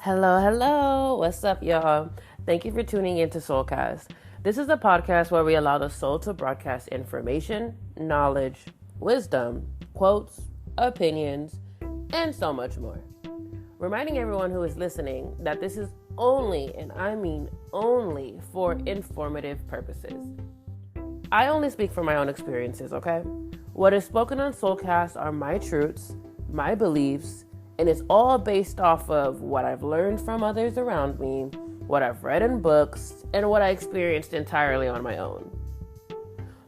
Hello, hello. What's up, y'all? Thank you for tuning in to Soulcast. This is a podcast where we allow the soul to broadcast information, knowledge, wisdom, quotes, opinions, and so much more. Reminding everyone who is listening that this is only, and I mean only, for informative purposes. I only speak from my own experiences, okay? What is spoken on Soulcast are my truths, my beliefs, and it's all based off of what I've learned from others around me, what I've read in books, and what I experienced entirely on my own.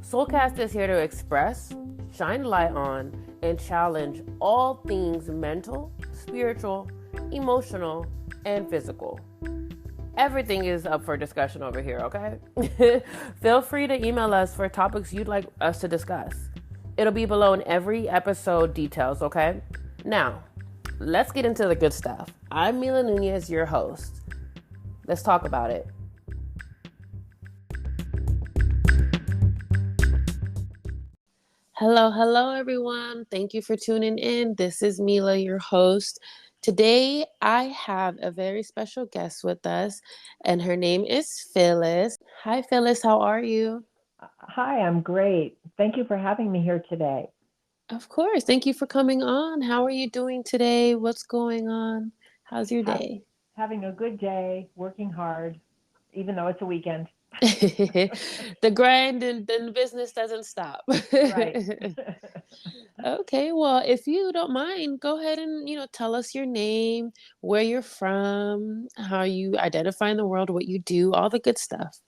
Soulcast is here to express, shine light on, and challenge all things mental, spiritual, emotional, and physical. Everything is up for discussion over here, okay? Feel free to email us for topics you'd like us to discuss. It'll be below in every episode details, okay? Now, let's get into the good stuff. I'm Mila Nunez, your host. Let's talk about it. Hello, hello, everyone. Thank you for tuning in. This is Mila, your host. Today, I have a very special guest with us, and her name is Phyllis. Hi, Phyllis. How are you? Hi, I'm great. Thank you for having me here today. Of course. Thank you for coming on. How are you doing today? What's going on? How's your Ha- day? Having a good day, working hard, even though it's a weekend. The grind and business doesn't stop. Right. Okay, well, if you don't mind, go ahead and, tell us your name, where you're from, how you identify in the world, what you do, all the good stuff.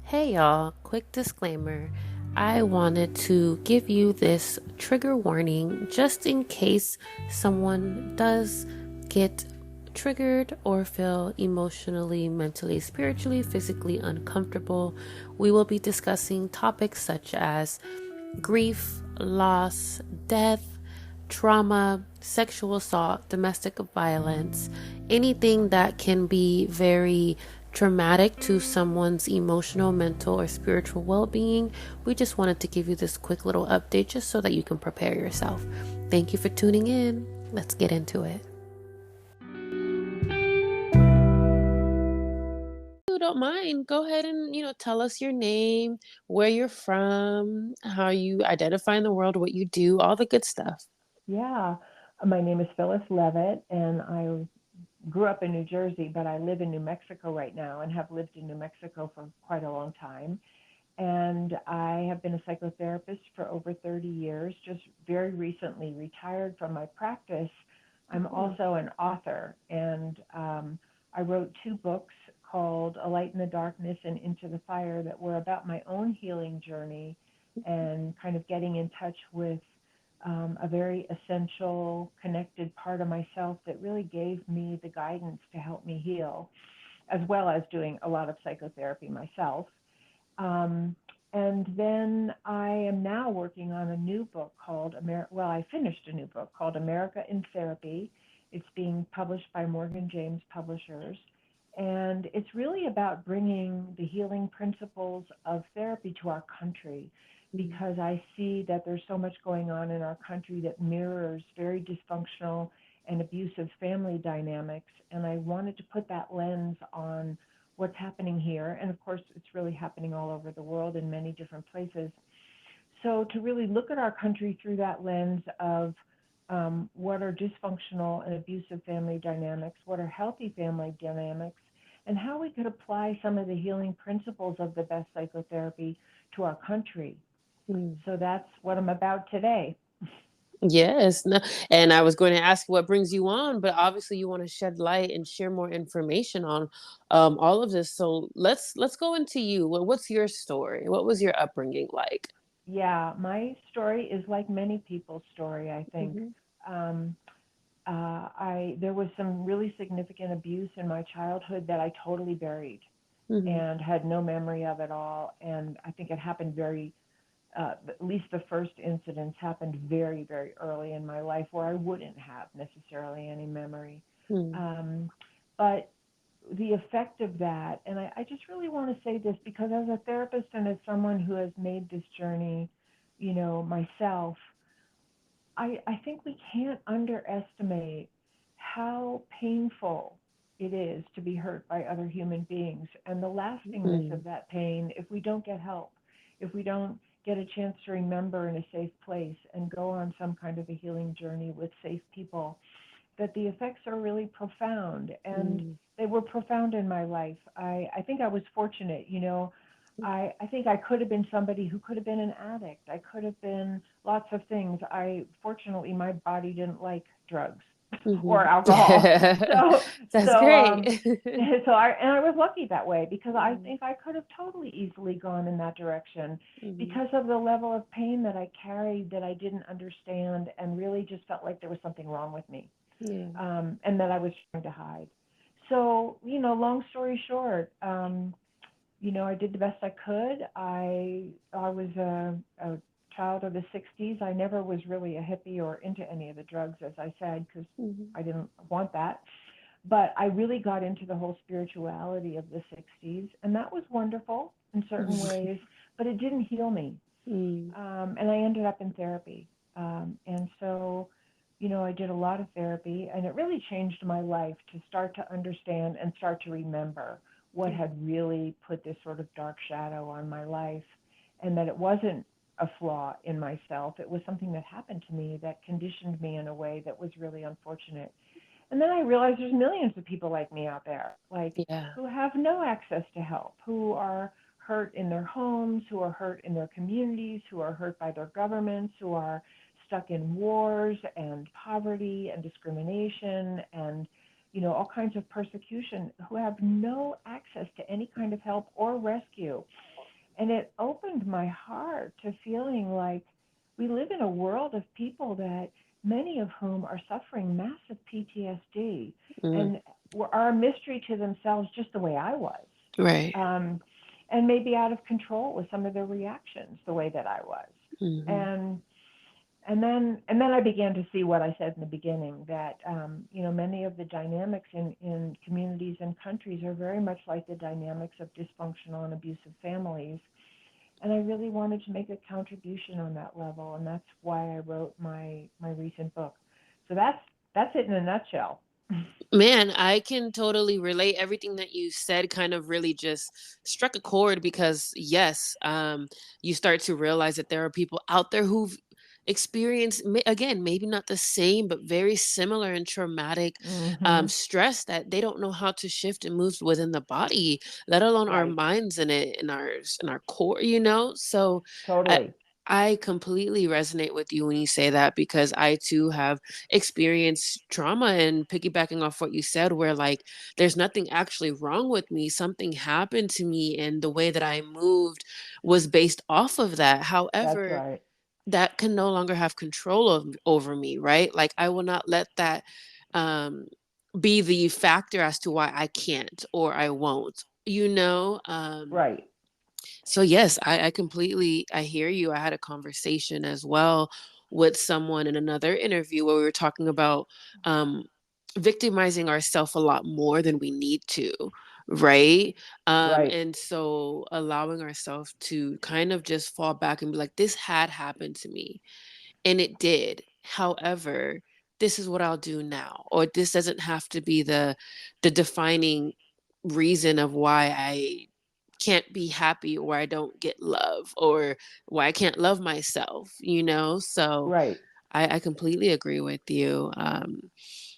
Hey y'all, quick disclaimer. I wanted to give you this trigger warning just in case someone does get triggered or feel emotionally, mentally, spiritually, physically uncomfortable. We will be discussing topics such as grief, loss, death, trauma, sexual assault, domestic violence, anything that can be very traumatic to someone's emotional, mental, or spiritual well being. We just wanted to give you this quick little update just so that you can prepare yourself. Thank you for tuning in. Let's get into it. If you don't mind, go ahead and, tell us your name, where you're from, how you identify in the world, what you do, all the good stuff. Yeah. My name is Phyllis Leavitt, and I grew up in New Jersey, but I live in New Mexico right now and have lived in New Mexico for quite a long time. And I have been a psychotherapist for over 30 years, just very recently retired from my practice. I'm Oh. also an author, and I wrote two books called A Light in the Darkness and Into the Fire that were about my own healing journey and kind of getting in touch with a very essential, connected part of myself that really gave me the guidance to help me heal, as well as doing a lot of psychotherapy myself. And then I am now working on a new book called I finished a new book called America in Therapy. It's being published by Morgan James Publishers. And it's really about bringing the healing principles of therapy to our country because I see that there's so much going on in our country that mirrors very dysfunctional and abusive family dynamics. And I wanted to put that lens on what's happening here. And of course, it's really happening all over the world in many different places. So to really look at our country through that lens of what are dysfunctional and abusive family dynamics, what are healthy family dynamics, and how we could apply some of the healing principles of the best psychotherapy to our country. Mm. So that's what I'm about today. Yes, no, and I was going to ask what brings you on, but obviously you want to shed light and share more information on all of this. So let's go into you. What's your story? What was your upbringing like? Yeah, my story is like many people's story, I think. Hmm. Um, I there was some really significant abuse in my childhood that I totally buried Hmm. and had no memory of it all. And I think it happened at least the first incidents happened very, very early in my life where I wouldn't have necessarily any memory. Hmm. Um, but the effect of that, and I just really want to say this because as a therapist and as someone who has made this journey, myself, I think we can't underestimate how painful it is to be hurt by other human beings and the lastingness Mm. of that pain if we don't get help, if we don't get a chance to remember in a safe place and go on some kind of a healing journey with safe people, that the effects are really profound. And Mm. they were profound in my life. I think I was fortunate, I think I could have been somebody who could have been an addict. I could have been lots of things. Fortunately, my body didn't like drugs or Mhm. alcohol. So, That's so, great. um, I was lucky that way because I Mm. think I could have totally easily gone in that direction Mhm. because of the level of pain that I carried that I didn't understand and really just felt like there was something wrong with me, Yeah. and that I was trying to hide. So, long story short, I did the best I could. I was a child of the '60s. I never was really a hippie or into any of the drugs, as I said, because Mhm. I didn't want that. But I really got into the whole spirituality of the '60s, and that was wonderful in certain ways, but it didn't heal me. Mm. And I ended up in therapy. And so, I did a lot of therapy, and it really changed my life to start to understand and start to remember what Yeah. had really put this sort of dark shadow on my life, and that it wasn't a flaw in myself. It was something that happened to me that conditioned me in a way that was really unfortunate. And then I realized there's millions of people like me out there, like Yeah. who have no access to help, who are hurt in their homes, who are hurt in their communities, who are hurt by their governments, who are stuck in wars and poverty and discrimination and all kinds of persecution, who have no access to any kind of help or rescue. And it opened my heart to feeling like we live in a world of people that many of whom are suffering massive PTSD Mm. and are a mystery to themselves, just the way I was. Right. Um, and maybe out of control with some of their reactions, the way that I was. Mhm. And and then I began to see what I said in the beginning, that many of the dynamics in communities and countries are very much like the dynamics of dysfunctional and abusive families, and I really wanted to make a contribution on that level, and that's why I wrote my recent book. So that's it in a nutshell. Man, I can totally relate. Everything that you said kind of really just struck a chord because yes, you start to realize that there are people out there who've experienced again, maybe not the same, but very similar and traumatic Mhm. stress that they don't know how to shift and move within the body, let alone our Right. minds in it, in our core, you know? So I Totally. I completely resonate with you when you say that because I too have experienced trauma, and piggybacking off what you said, where like there's nothing actually wrong with me. Something happened to me, and the way that I moved was based off of that. That's However, right. that can no longer have control over me, right? Like I will not let that um, be the factor as to why I can't or I won't. Right. So yes, I completely I hear you. I had a conversation as well with someone in another interview where we were talking about um victimizing ourselves a lot more than we need to, right? Right. And so allowing ourselves to kind of just fall back and be like, this had happened to me and it did. However, this is what I'll do now, or this doesn't have to be the defining reason of why I can't be happy or I don't get love or why I can't love myself, you know? So Right. I completely agree with you.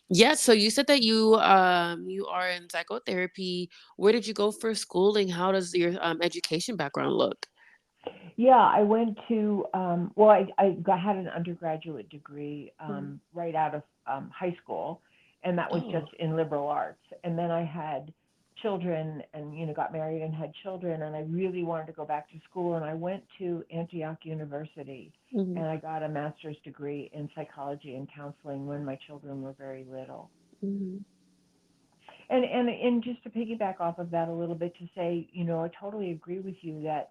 Yeah, so you said that you are in psychotherapy. Where did you go for schooling? How does your education background look? Yeah, I went to, had an undergraduate degree Mhm. right out of high school, and that was just Oh. in liberal arts. And then I had children and, got married and had children, and I really wanted to go back to school. And I went to Antioch University, Mhm. and I got a master's degree in psychology and counseling when my children were very little. Mhm. And just to piggyback off of that a little bit to say, I totally agree with you that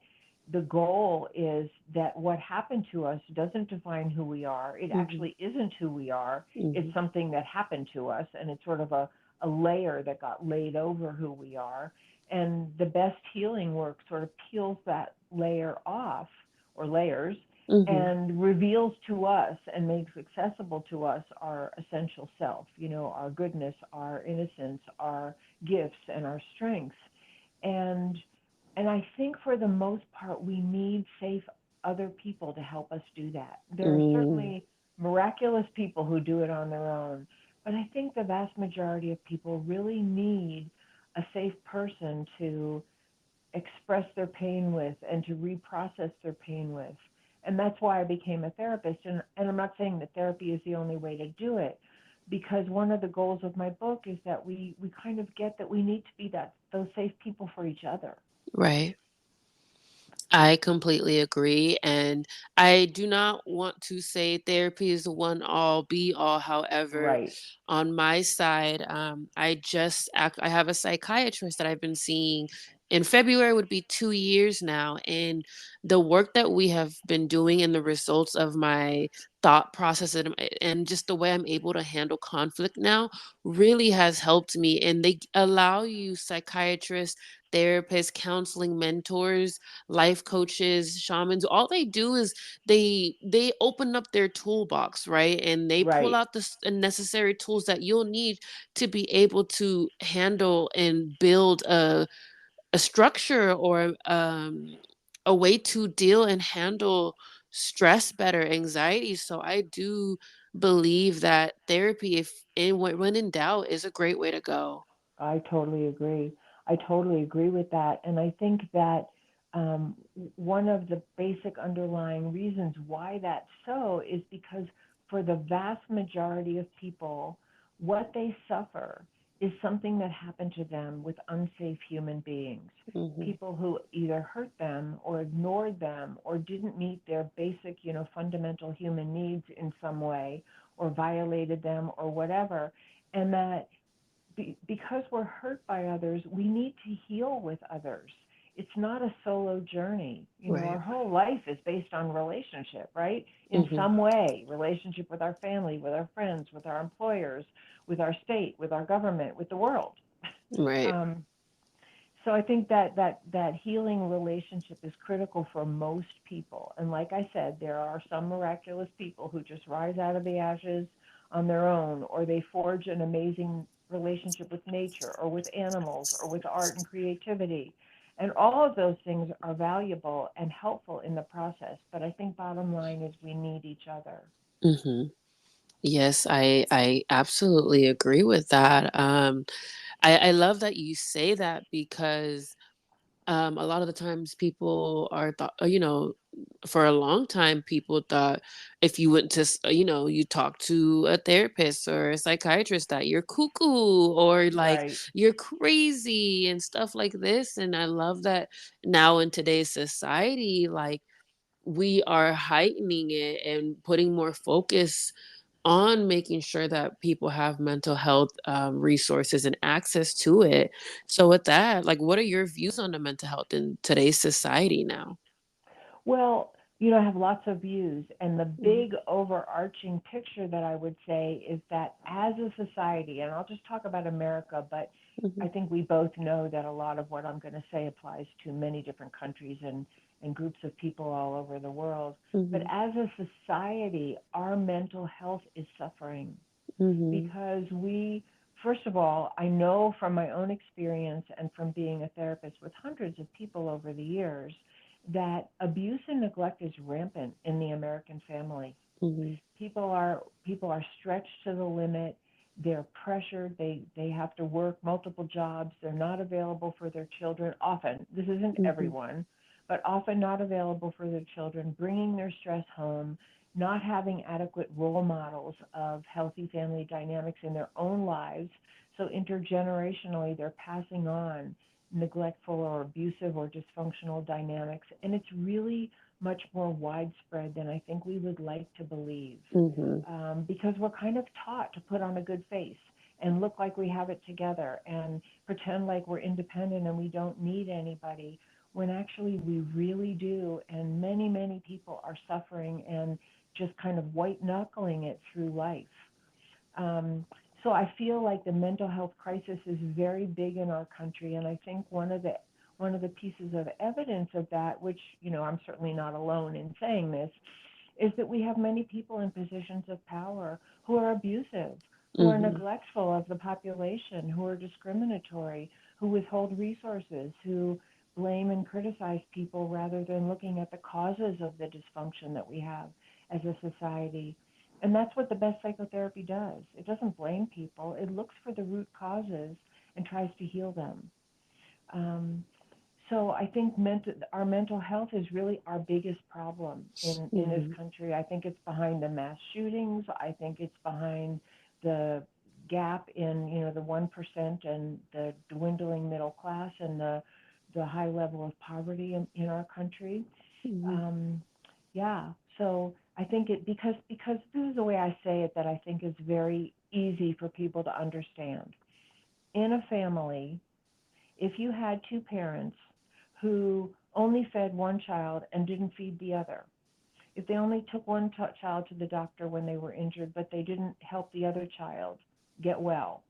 the goal is that what happened to us doesn't define who we are. It Mhm. actually isn't who we are. It's Mhm. something that happened to us, and it's sort of a a layer that got laid over who we are. And the best healing work sort of peels that layer off, or layers, Mm-hmm. and reveals to us and makes accessible to us our essential self, our goodness, our innocence, our gifts, and our strengths. And I think for the most part, we need safe other people to help us do that. There are Mm, certainly miraculous people who do it on their own, but I think the vast majority of people really need a safe person to express their pain with and to reprocess their pain with. And that's why I became a therapist. And I'm not saying that therapy is the only way to do it, because one of the goals of my book is that we kind of get that we need to be those safe people for each other. right. I completely agree. And I do not want to say therapy is the one all be all. However, Right, on my side, I have a psychiatrist that I've been seeing. In February would be 2 years now. And the work that we have been doing and the results of my thought process and just the way I'm able to handle conflict now really has helped me. And they allow you, psychiatrists, therapists, counseling mentors, life coaches, shamans, all they do is they open up their toolbox, right? And they pull right. out the necessary tools that you'll need to be able to handle and build a structure or a way to deal and handle stress better, anxiety. So I do believe that therapy, if when in doubt, is a great way to go. I totally agree. I totally agree with that. And I think that um, one of the basic underlying reasons why that's so is because for the vast majority of people, what they suffer is something that happened to them with unsafe human beings. Hmm. People who either hurt them or ignored them or didn't meet their basic, fundamental human needs in some way, or violated them or whatever. And that because we're hurt by others, we need to heal with others. It's not a solo journey. Our Right. whole life is based on relationship, right? In Hmm. some way, relationship with our family, with our friends, with our employers, with our state, with our government, with the world. Right. Um, so I think that healing relationship is critical for most people. And like I said, there are some miraculous people who just rise out of the ashes on their own, or they forge an amazing relationship with nature or with animals or with art and creativity. And all of those things are valuable and helpful in the process. But I think bottom line is we need each other. Hmm. Yes, I absolutely agree with that. I love that you say that because a lot of the times people are thought, for a long time people thought if you went to you talk to a therapist or a psychiatrist that you're cuckoo or like Right. you're crazy and stuff like this. And I love that now in today's society, like we are heightening it and putting more focus on making sure that people have mental health resources and access to it. So, with that, like, what are your views on the mental health in today's society now? Well, I have lots of views, and the Mhm, big overarching picture that I would say is that as a society, and I'll just talk about America, but mhm, I think we both know that a lot of what I'm going to say applies to many different countries and groups of people all over the world. But mhm, as a society, our mental health is suffering mhm, because first of all, I know from my own experience and from being a therapist with hundreds of people over the years that abuse and neglect is rampant in the American family. mhm, People are stretched to the limit. They're pressured. They have to work multiple jobs. They're not available for their children often. This isn't mhm, everyone, but often not available for their children, bringing their stress home, not having adequate role models of healthy family dynamics in their own lives. So intergenerationally, they're passing on neglectful or abusive or dysfunctional dynamics. And it's really much more widespread than I think we would like to believe, mhm, because we're kind of taught to put on a good face and look like we have it together and pretend like we're independent and we don't need anybody, when actually we really do. And many, many people are suffering and just kind of white knuckling it through life. Um, So I feel like the mental health crisis is very big in our country, and I think one of the pieces of evidence of that, which I'm certainly not alone in saying this, is that we have many people in positions of power who are abusive, who are Mm-hmm. neglectful of the population, who are discriminatory, who withhold resources, who blame and criticize people rather than looking at the causes of the dysfunction that we have as a society. And that's what the best psychotherapy does. It doesn't blame people, it looks for the root causes and tries to heal them. Um, so I think our mental health is really our biggest problem in this Mm-hmm. country. I think it's behind the mass shootings. I think it's behind the gap in the 1% and the dwindling middle class and the high level of poverty in our country. Mm-hmm. Um, yeah. So I think because this is the way I say it that I think is very easy for people to understand. In a family, if you had two parents who only fed one child and didn't feed the other, if they only took one child to the doctor when they were injured, but they didn't help the other child get well,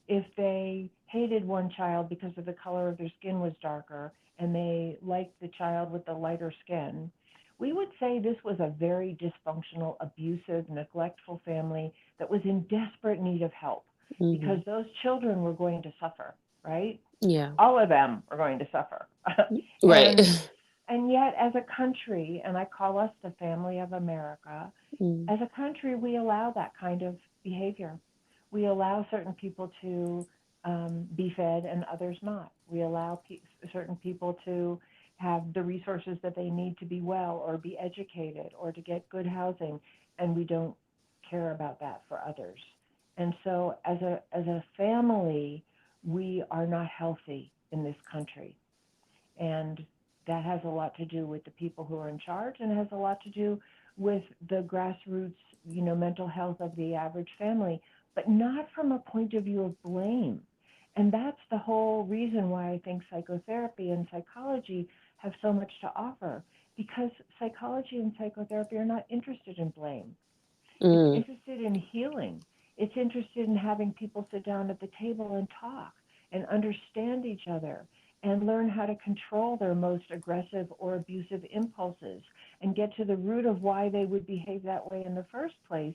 if they hated one child because of the color of their skin was darker and they liked the child with the lighter skin, we would say this was a very dysfunctional, abusive, neglectful family that was in desperate need of help because Mm-hmm. those children were going to suffer, right? Yeah. All of them are going to suffer. Right. and and yet as a country, and I call us the family of America, Mm-hmm. as a country we allow that kind of behavior. We allow certain people to be fed and others not. We allow certain people to have the resources that they need to be well or be educated or to get good housing, and we don't care about that for others. And so as a family, we are not healthy in this country. And that has a lot to do with the people who are in charge and has a lot to do with the grassroots, mental health of the average family, but not from a point of view of blame. And that's the whole reason why I think psychotherapy and psychology have so much to offer, because psychology and psychotherapy are not interested in blame. It's Mm-hmm. interested in healing. It's interested in having people sit down at the table and talk and understand each other and learn how to control their most aggressive or abusive impulses and get to the root of why they would behave that way in the first place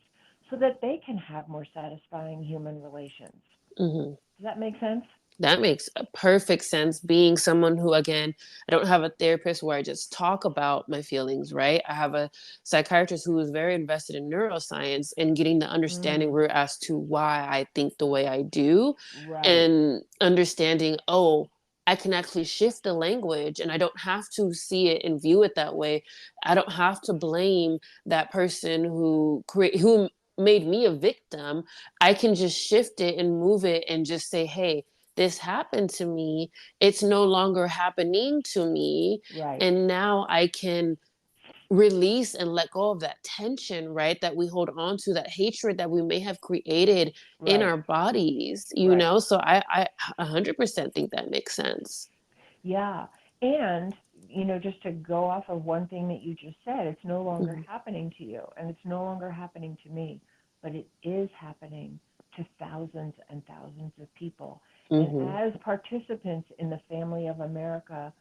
so that they can have more satisfying human relations. Mm-hmm. Does that make sense? That makes a perfect sense. Being someone who, again, I don't have a therapist where I just talk about my feelings, right? I have a psychiatrist who is very invested in neuroscience and getting the understanding Mm, root as to why I think the way I do, right, and understanding, oh, I can actually shift the language and I don't have to see it and view it that way. I don't have to blame that person who made me a victim. I can just shift it and move it and just say, hey, this happened to me. It's no longer happening to me. right, And now I can release and let go of that tension, right? That we hold on to, that hatred that we may have created in right, our bodies, right. So I 100% think that makes sense. Yeah. And, just to go off of one thing that you just said, it's no longer Mm-hmm. happening to you and it's no longer happening to me, but it is happening to thousands and thousands of people. And Mm-hmm. as participants in the family of America,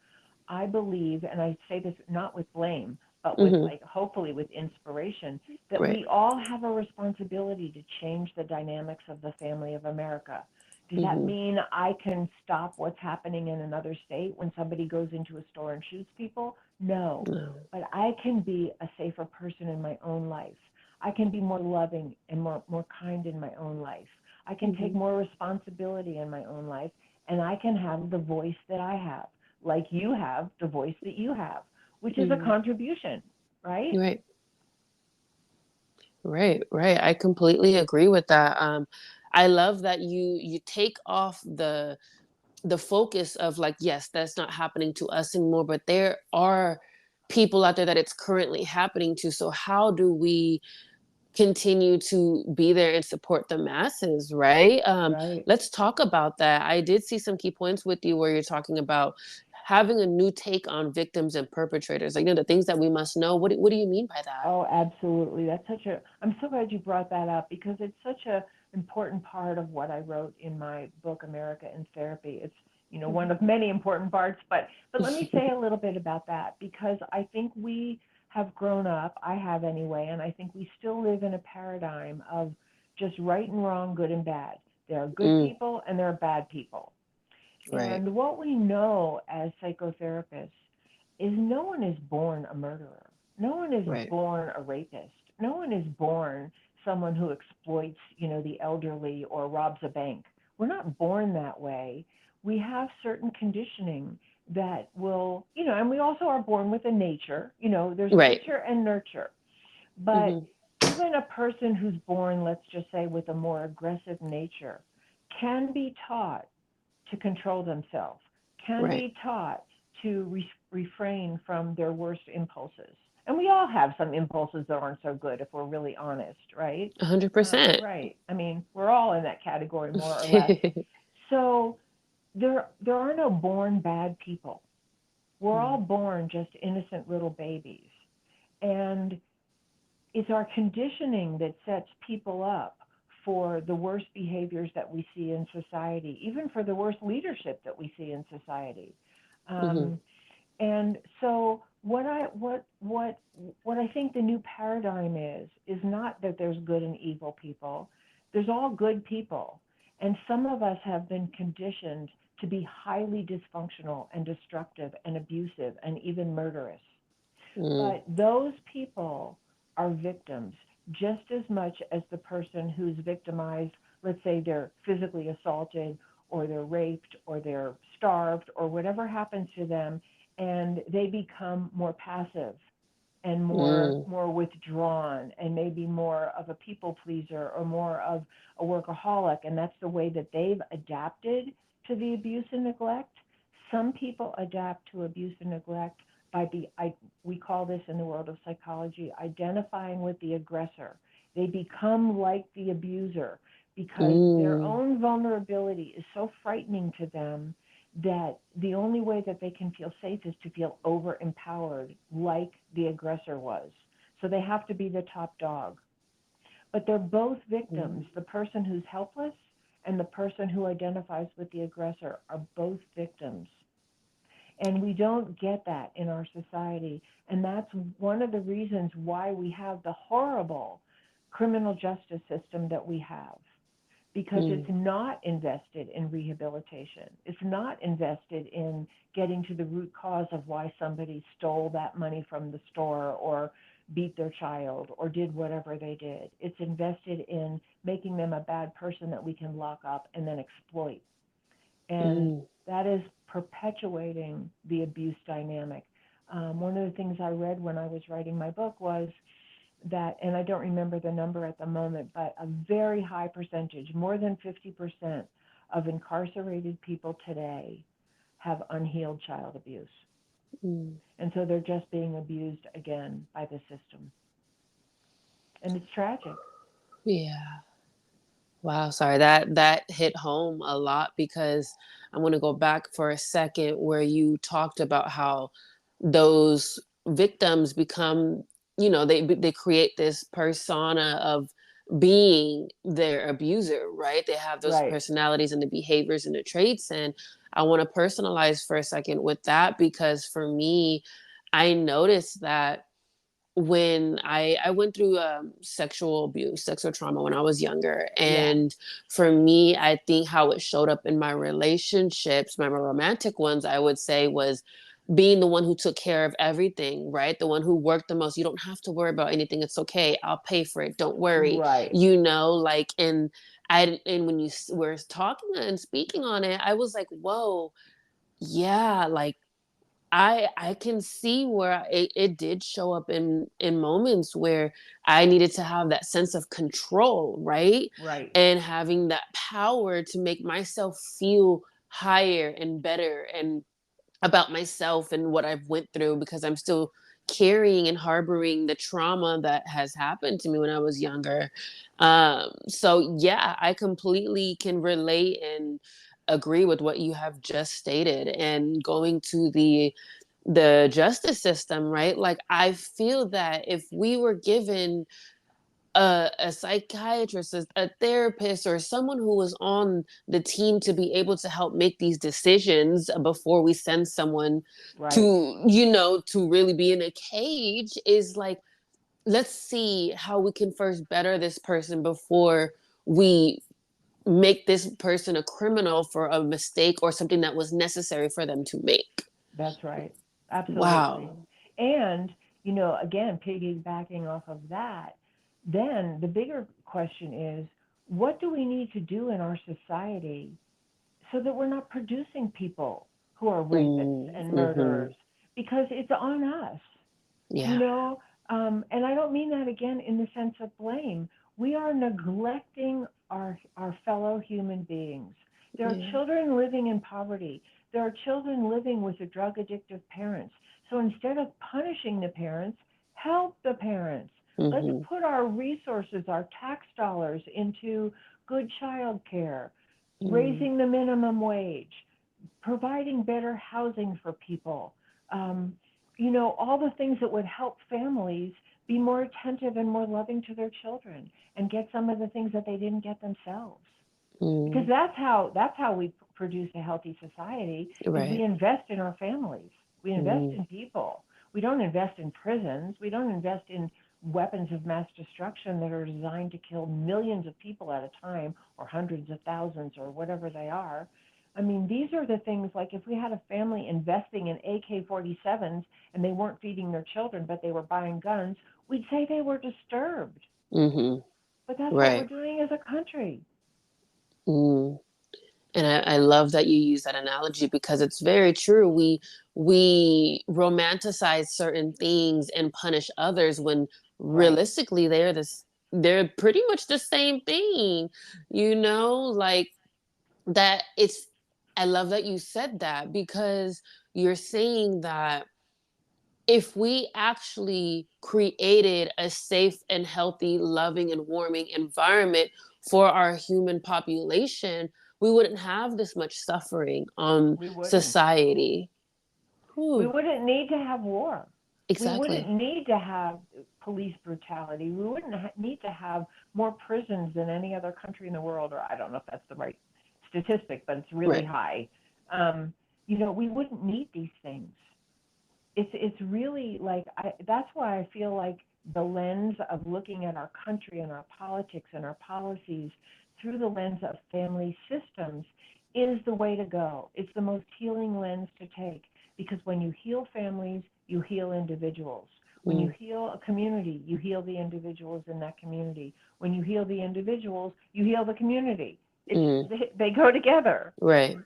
I believe, and I say this not with blame, but with Mm-hmm. like hopefully with inspiration, that Right. we all have a responsibility to change the dynamics of the family of America. Does that Mm-hmm. mean I can stop what's happening in another state when somebody goes into a store and shoots people? No. No. But I can be a safer person in my own life. I can be more loving and more kind in my own life. I can take Mm-hmm. more responsibility in my own life, and I can have the voice that I have, like you have the voice that you have, which is a Mm-hmm. contribution, right? Right. Right, right. I completely agree with that. I love that you take off the focus of like, yes, that's not happening to us anymore, but there are people out there that it's currently happening to. So how do we continue to be there and support the masses, right? Right. Let's talk about that. I did see some key points with you where you're talking about having a new take on victims and perpetrators, like, the things that we must know. What do you mean by that? Oh, absolutely. I'm so glad you brought that up because it's such a important part of what I wrote in my book, America in Therapy. It's, one of many important parts, but let me say a little bit about that, because I think we have grown up, I have anyway, and I think we still live in a paradigm of just right and wrong, good and bad. There are good people and there are bad people. Right. And what we know as psychotherapists is no one is born a murderer. No one is Right. born a rapist. No one is born someone who exploits, the elderly or robs a bank. We're not born that way. We have certain conditioning that will, and we also are born with a nature, there's Right. nature and nurture. But even a person who's born, let's just say, with a more aggressive nature can be taught to control themselves, can Right. be taught to refrain from their worst impulses. And we all have some impulses that aren't so good if we're really honest, right? 100%. Right. I mean, we're all in that category more or less. So there are no born bad people. We're all born just innocent little babies. And it's our conditioning that sets people up for the worst behaviors that we see in society, even for the worst leadership that we see in society. Um, and so what I think the new paradigm is not that there's good and evil people. There's all good people. And some of us have been conditioned to be highly dysfunctional and destructive and abusive and even murderous. But those people are victims just as much as the person who's victimized. Let's say they're physically assaulted or they're raped or they're starved or whatever happens to them, and they become more passive and more withdrawn and maybe more of a people pleaser or more of a workaholic, and that's the way that they've adapted to the abuse and neglect. Some people adapt to abuse and neglect by we call this in the world of psychology identifying with the aggressor. They become like the abuser because their own vulnerability is so frightening to them that the only way that they can feel safe is to feel over empowered like the aggressor was. So they have to be the top dog. But they're both victims. The person who's helpless and the person who identifies with the aggressor are both victims. And we don't get that in our society. And that's one of the reasons why we have the horrible criminal justice system that we have, because it's not invested in rehabilitation. It's not invested in getting to the root cause of why somebody stole that money from the store or beat their child or did whatever they did. It's invested in making them a bad person that we can lock up and then exploit. And that is perpetuating the abuse dynamic. One of the things I read when I was writing my book was that, and I don't remember the number at the moment, but a very high percentage, more than 50% of incarcerated people today have unhealed child abuse. And so they're just being abused again by the system. And it's tragic. Yeah. Wow, sorry. That hit home a lot because I want to go back for a second where you talked about how those victims become, they create this persona of being their abuser, right? They have those Right. personalities and the behaviors and the traits. And I want to personalize for a second with that because for me, I noticed that when I went through sexual abuse, sexual trauma when I was younger. Yeah. And for me, I think how it showed up in my relationships, my romantic ones, I would say was being the one who took care of everything, right? The one who worked the most. You don't have to worry about anything. It's okay. I'll pay for it. Don't worry. Right. Like, and when you were talking and speaking on it, I was like, whoa, yeah, like I can see where it did show up in moments where I needed to have that sense of control, right? Right. And having that power to make myself feel higher and better and about myself and what I've went through because I'm still carrying and harboring the trauma that has happened to me when I was younger. So yeah, I completely can relate and agree with what you have just stated. And going to the justice system, right? Like I feel that if we were given a psychiatrist, a therapist, or someone who was on the team to be able to help make these decisions before we send someone Right. to, you know, to really be in a cage, is like, let's see how we can first better this person before we make this person a criminal for a mistake or something that was necessary for them to make. That's right. Absolutely. Wow. And, again, piggybacking off of that, then the bigger question is, what do we need to do in our society so that we're not producing people who are rapists and Mm-hmm. murderers? Because it's on us, you Yeah. know. And I don't mean that again in the sense of blame. We are neglecting our fellow human beings. There are Yeah. children living in poverty. There are children living with a drug addictive parents. So instead of punishing the parents, help the parents. Let's Mm-hmm. put our resources, our tax dollars into good child care, Mm. raising the minimum wage, providing better housing for people, um, all the things that would help families be more attentive and more loving to their children and get some of the things that they didn't get themselves. Because Mm. that's how we produce a healthy society is we Right. invest in our families. We invest Mm. in people. We don't invest in prisons. We don't invest in weapons of mass destruction that are designed to kill millions of people at a time or hundreds of thousands or whatever they are. I mean, these are the things like if we had a family investing in AK-47s and they weren't feeding their children, but they were buying guns, we'd say they were disturbed. Mm-hmm. But that's what we're Right. doing as a country. Mm. And I love that you use that analogy because it's very true. We romanticize certain things and punish others when Right. realistically they're pretty much the same thing. You know, like that it's I love that you said that because you're saying that if we actually created a safe and healthy, loving and warming environment for our human population, we wouldn't have this much suffering on We wouldn't. society. We Whew. wouldn't need to have war. We wouldn't Exactly. need to have police brutality. We wouldn't need to have more prisons than any other country in the world, or I don't know if that's the right statistic, but it's really Right. high. We wouldn't need these things. It's really like that's why I feel like the lens of looking at our country and our politics and our policies through the lens of family systems is the way to go. It's the most healing lens to take because when you heal families, you heal individuals. When you Mm, heal a community, you heal the individuals in that community. When you heal the individuals, you heal the community. It's mm, they go together. right.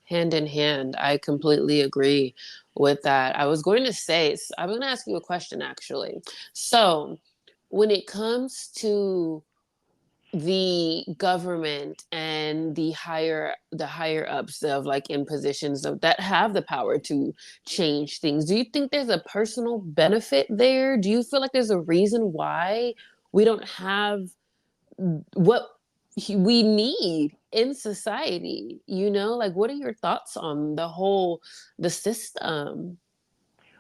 Hand in hand. I completely agree with that. I was going to ask you a question actually. So, when it comes to the government and the higher ups of like in positions of that have the power to change things, do you think there's a personal benefit there? Do you feel like there's a reason why we don't have what we need in society, you know? Like, what are your thoughts on the system?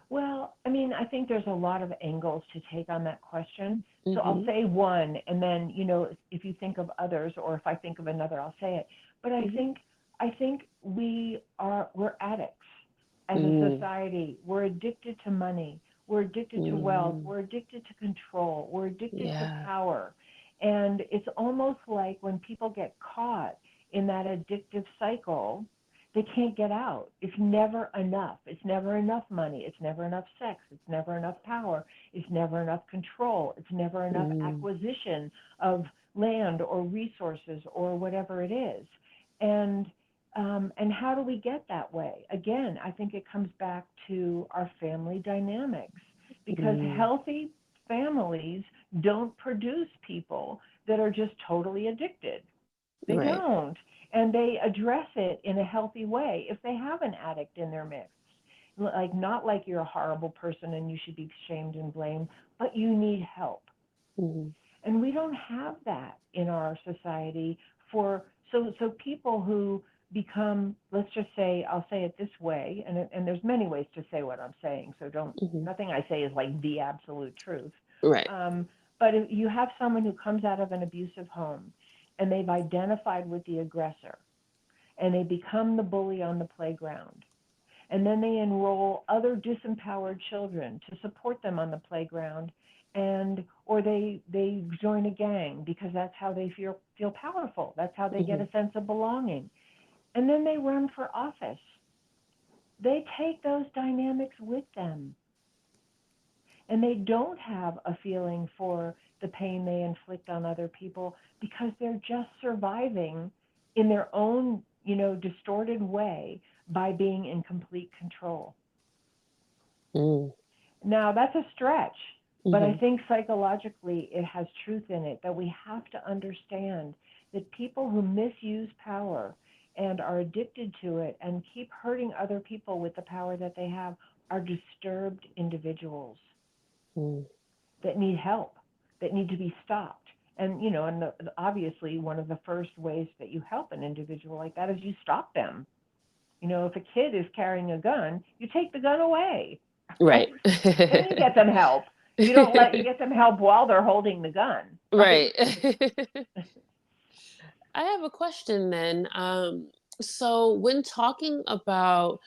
Well, I mean, I think there's a lot of angles to take on that question. So I'll Mm-hmm. say one, and then if you think of others, or if I think of another, I'll say it. But Mm-hmm. I think we're addicts as a Mm, society. We're addicted to money. We're addicted to wealth. mm, We're addicted to control. We're addicted to yeah. power. And it's almost like when people get caught in that addictive cycle, they can't get out. It's never enough. It's never enough money. It's never enough sex. It's never enough power. It's never enough control. It's never enough Mm, acquisition of land or resources or whatever it is. And and how do we get that way? Again, I think it comes back to our family dynamics because mm, healthy families don't produce people that are just totally addicted. They right. don't. And they address it in a healthy way if they have an addict in their mix. Like, not like you're a horrible person and you should be shamed and blamed, but you need help. Mm, And we don't have that in our society for so people who become, let's just say, I'll say it this way, and there's many ways to say what I'm saying, so don't mhm. nothing I say is like the absolute truth. Right. Um, But if you have someone who comes out of an abusive home and they've identified with the aggressor and they become the bully on the playground, and then they enroll other disempowered children to support them on the playground, and or they join a gang because that's how they feel powerful, that's how they get Mm-hmm. a sense of belonging, and then they run for office. They take those dynamics with them, and they don't have a feeling for the pain they inflict on other people because they're just surviving in their own, distorted way by being in complete control. Now, that's a stretch, but I Mm-hmm. think psychologically it has truth in it, that we have to understand that people who misuse power and are addicted to it and keep hurting other people with the power that they have are disturbed individuals Mm-hmm. that need help, that need to be stopped. And obviously, one of the first ways that you help an individual like that is you stop them. If a kid is carrying a gun, you take the gun away, right? Right. Then you get them help. You get them help while they're holding the gun, right? Right. I have a question then. So when talking about,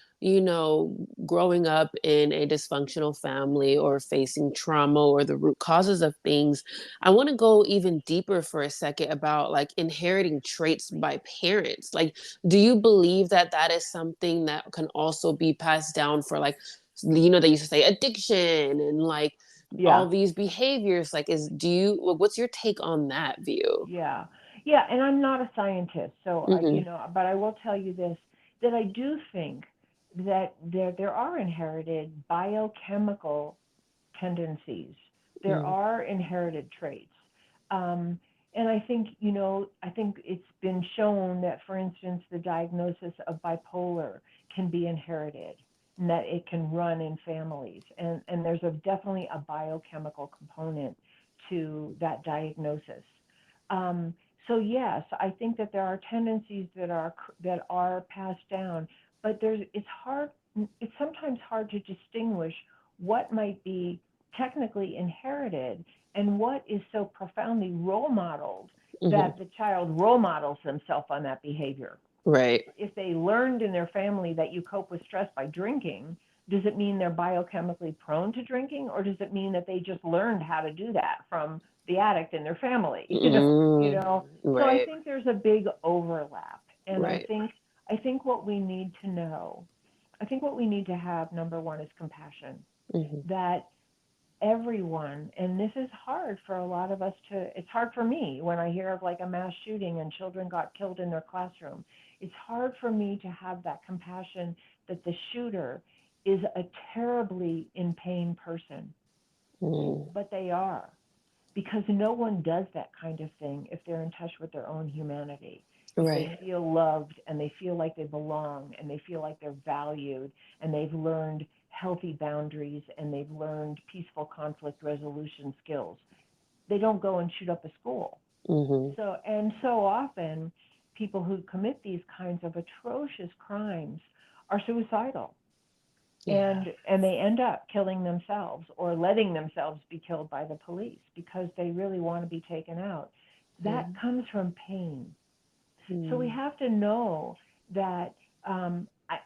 growing up in a dysfunctional family or facing trauma or the root causes of things, I want to go even deeper for a second about like inheriting traits by parents. Like, do you believe that that is something that can also be passed down for like, they used to say addiction and like Yeah, all these behaviors? Like, what's your take on that view? yeah, yeah. And I'm not a scientist, so Mm-hmm. but I will tell you this: that I do think that there are inherited biochemical tendencies. There are inherited traits. Um, and I think it's been shown that, for instance, the diagnosis of bipolar can be inherited and that it can run in families. And there's definitely a biochemical component to that diagnosis. Um, so yes, I think that there are tendencies that are passed down, but it's hard. It's sometimes hard to distinguish what might be technically inherited and what is so profoundly role modeled Mm-hmm. that the child role models themselves on that behavior. Right. If they learned in their family that you cope with stress by drinking, does it mean they're biochemically prone to drinking, or does it mean that they just learned how to do that from the addict in their family? You Mm, know. So I right. think there's a big overlap, and I Right. think I think what we need to know, I think what we need to have, number one, is compassion. Mm-hmm. That everyone, and this is hard for a lot of us it's hard for me when I hear of like a mass shooting and children got killed in their classroom. It's hard for me to have that compassion that the shooter is a terribly in pain person, Mm, but they are, because no one does that kind of thing if they're in touch with their own humanity. If they right. feel loved and they feel like they belong and they feel like they're valued and they've learned healthy boundaries and they've learned peaceful conflict resolution skills, they don't go and shoot up a school. Mm-hmm. So often people who commit these kinds of atrocious crimes are suicidal, Yeah. and they end up killing themselves or letting themselves be killed by the police because they really want to be taken out. That Mm, comes from pain. So we mm, have to know that,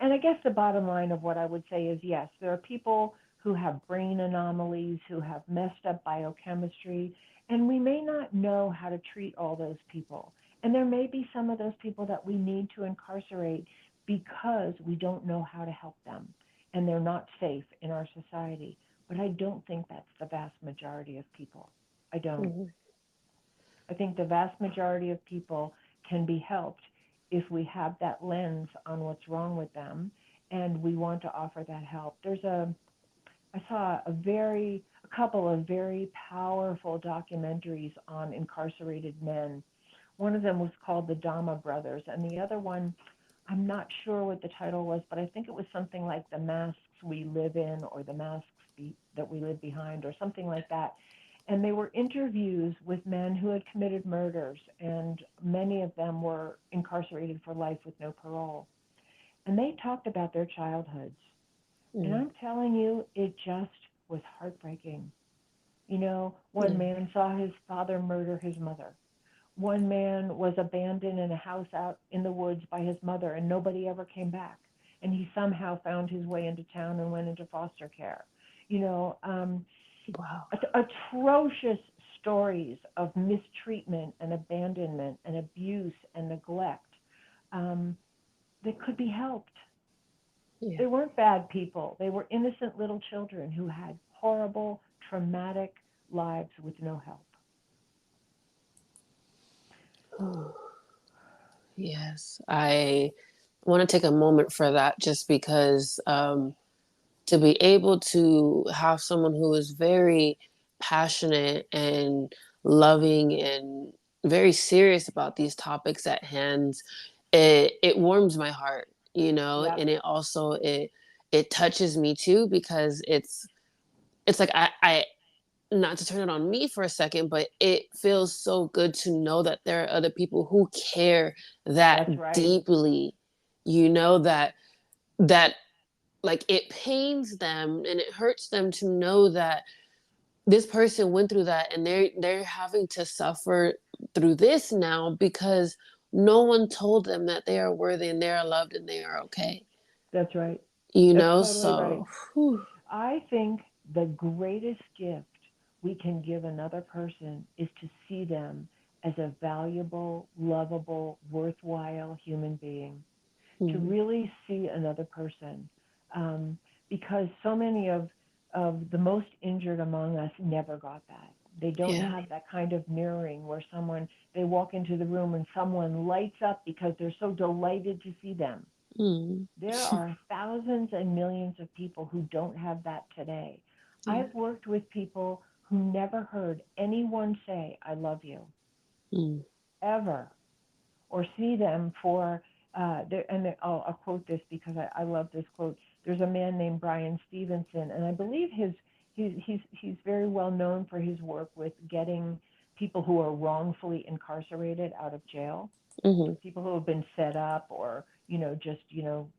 and I guess the bottom line of what I would say is yes, there are people who have brain anomalies, who have messed up biochemistry, and we may not know how to treat all those people. And there may be some of those people that we need to incarcerate because we don't know how to help them and they're not safe in our society. But I don't think that's the vast majority of people. I don't. mhm. I think the vast majority of people can be helped if we have that lens on what's wrong with them and we want to offer that help. I saw a couple of very powerful documentaries on incarcerated men. One of them was called the Dhamma Brothers, and the other one, I'm not sure what the title was, but I think it was something like The Masks We Live In or The Masks That We Live Behind or something like that. And they were interviews with men who had committed murders, and many of them were incarcerated for life with no parole. And they talked about their childhoods. And Mm, I'm telling you, it just was heartbreaking. One Yeah. man saw his father murder his mother. One man was abandoned in a house out in the woods by his mother, and nobody ever came back. And he somehow found his way into town and went into foster care. You know, Wow. atrocious stories of mistreatment and abandonment and abuse and neglect um, that could be helped. Yeah. They weren't bad people. They were innocent little children who had horrible, traumatic lives with no help. Yes. I want to take a moment for that just because to be able to have someone who is very passionate and loving and very serious about these topics at hand, it warms my heart, Yep, and it touches me too because it's like I not to turn it on me for a second, but it feels so good to know that there are other people who care that that's right. deeply, that like it pains them and it hurts them to know that this person went through that and they're having to suffer through this now because no one told them that they are worthy and they are loved and they are okay. That's right. That's totally right. So whew, I think the greatest gift we can give another person is to see them as a valuable, lovable, worthwhile human being. To mm, really see another person, um, because so many of the most injured among us never got that. They don't yeah. have that kind of mirroring where they walk into the room and someone lights up because they're so delighted to see them. Mm, There are thousands and millions of people who don't have that today. yeah. I've worked with people who never heard anyone say, I love you, Mm, ever, or see them for, I'll quote this because I love this quote. There's a man named Brian Stevenson, and I believe he's very well known for his work with getting people who are wrongfully incarcerated out of jail, mm-hmm, people who have been set up or just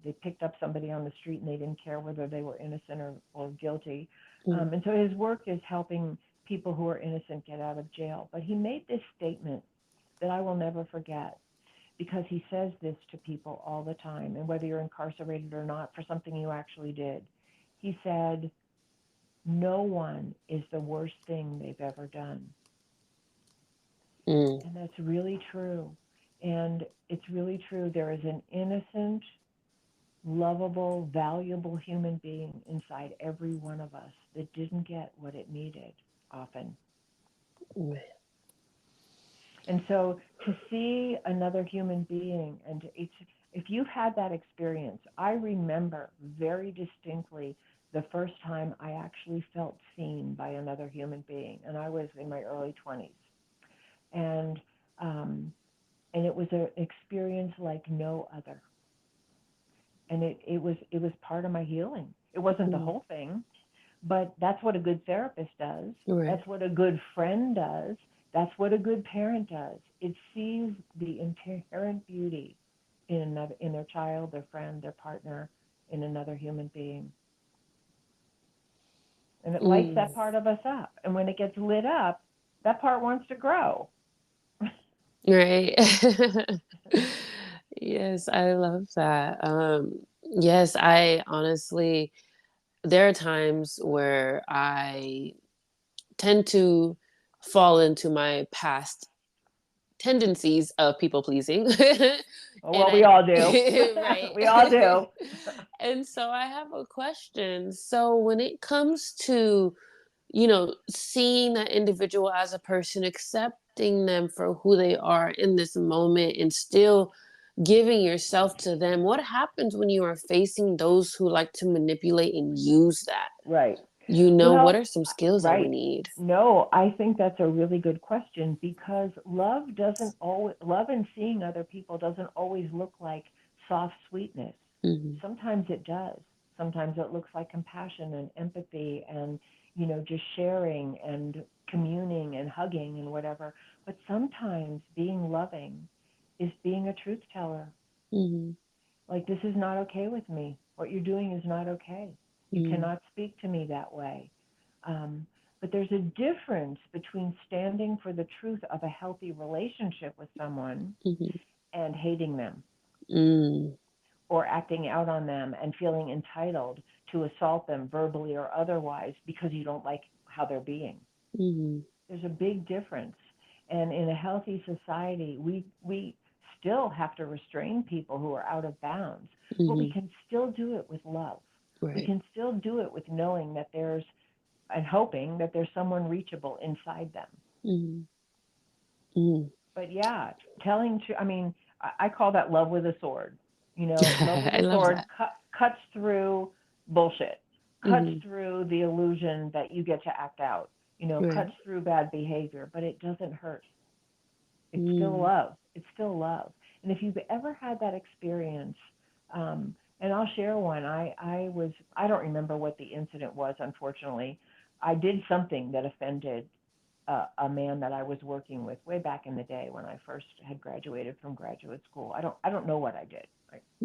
they picked up somebody on the street and they didn't care whether they were innocent or guilty, mm, and so his work is helping people who are innocent get out of jail. But he made this statement that I will never forget, because he says this to people all the time, and whether you're incarcerated or not for something you actually did. He said, no one is the worst thing they've ever done. mm, And that's really true. And it's really true. There is an innocent, lovable, valuable human being inside every one of us that didn't get what it needed often. mm, And so to see another human being, and if you've had that experience, I remember very distinctly the first time I actually felt seen by another human being, and I was in my early 20s. And um, and it was an experience like no other. And it was part of my healing. It wasn't the mm, whole thing, but that's what a good therapist does. right. That's what a good friend does. That's what a good parent does. It sees the inherent beauty in their child, their friend, their partner, in another human being. And it lights Mm, that part of us up. And when it gets lit up, that part wants to grow. right. Yes, I love that. Yes, I honestly, there are times where I tend to fall into my past tendencies of people pleasing. And Well, we all do. right. We all do. And so I have a question. So when it comes to, seeing that individual as a person, accepting them for who they are in this moment and still giving yourself to them, what happens when you are facing those who like to manipulate and use that? Right. What Well, are some skills that we right. need? No, I think that's a really good question, because love and seeing other people doesn't always look like soft sweetness. Hmm. Sometimes it does. Sometimes it looks like compassion and empathy and just sharing and communing and hugging and whatever. But sometimes being loving is being a truth teller. Hmm. Like, this is not okay with me. What you're doing is not okay. You Hmm. cannot speak to me that way. Um, But there's a difference between standing for the truth of a healthy relationship with someone Mm-hmm. and hating them Mm. or acting out on them and feeling entitled to assault them verbally or otherwise because you don't like how they're being. Mm-hmm. There's a big difference. And in a healthy society, we still have to restrain people who are out of bounds, but we Mm-hmm. can still do it with love. We Right. can still do it with knowing that there's and hoping that there's someone reachable inside them. Mm-hmm. Mm-hmm. But yeah, I mean, I call that love with a sword. You know, love with I a love sword that. cuts through bullshit, cuts Mm-hmm. through the illusion that you get to act out, Right. cuts through bad behavior, but it doesn't hurt. It's still Mm. love. It's still love. And if you've ever had that experience, and I'll share one. I don't remember what the incident was. Unfortunately, I did something that offended a man that I was working with way back in the day when I first had graduated from graduate school. I don't know what I did.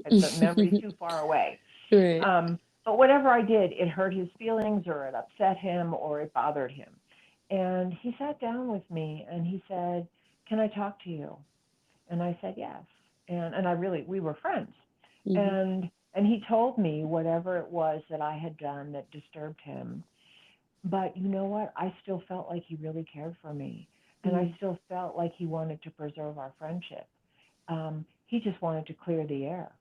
The memory's too far away. Right. But whatever I did, it hurt his feelings or it upset him or it bothered him. And he sat down with me and he said, "Can I talk to you?" And I said, "Yes." And I really we were friends. Mm-hmm. And he told me whatever it was that I had done that disturbed him. But you know what? I still felt like he really cared for me. And I Mm-hmm. still felt like he wanted to preserve our friendship. He just wanted to clear the air.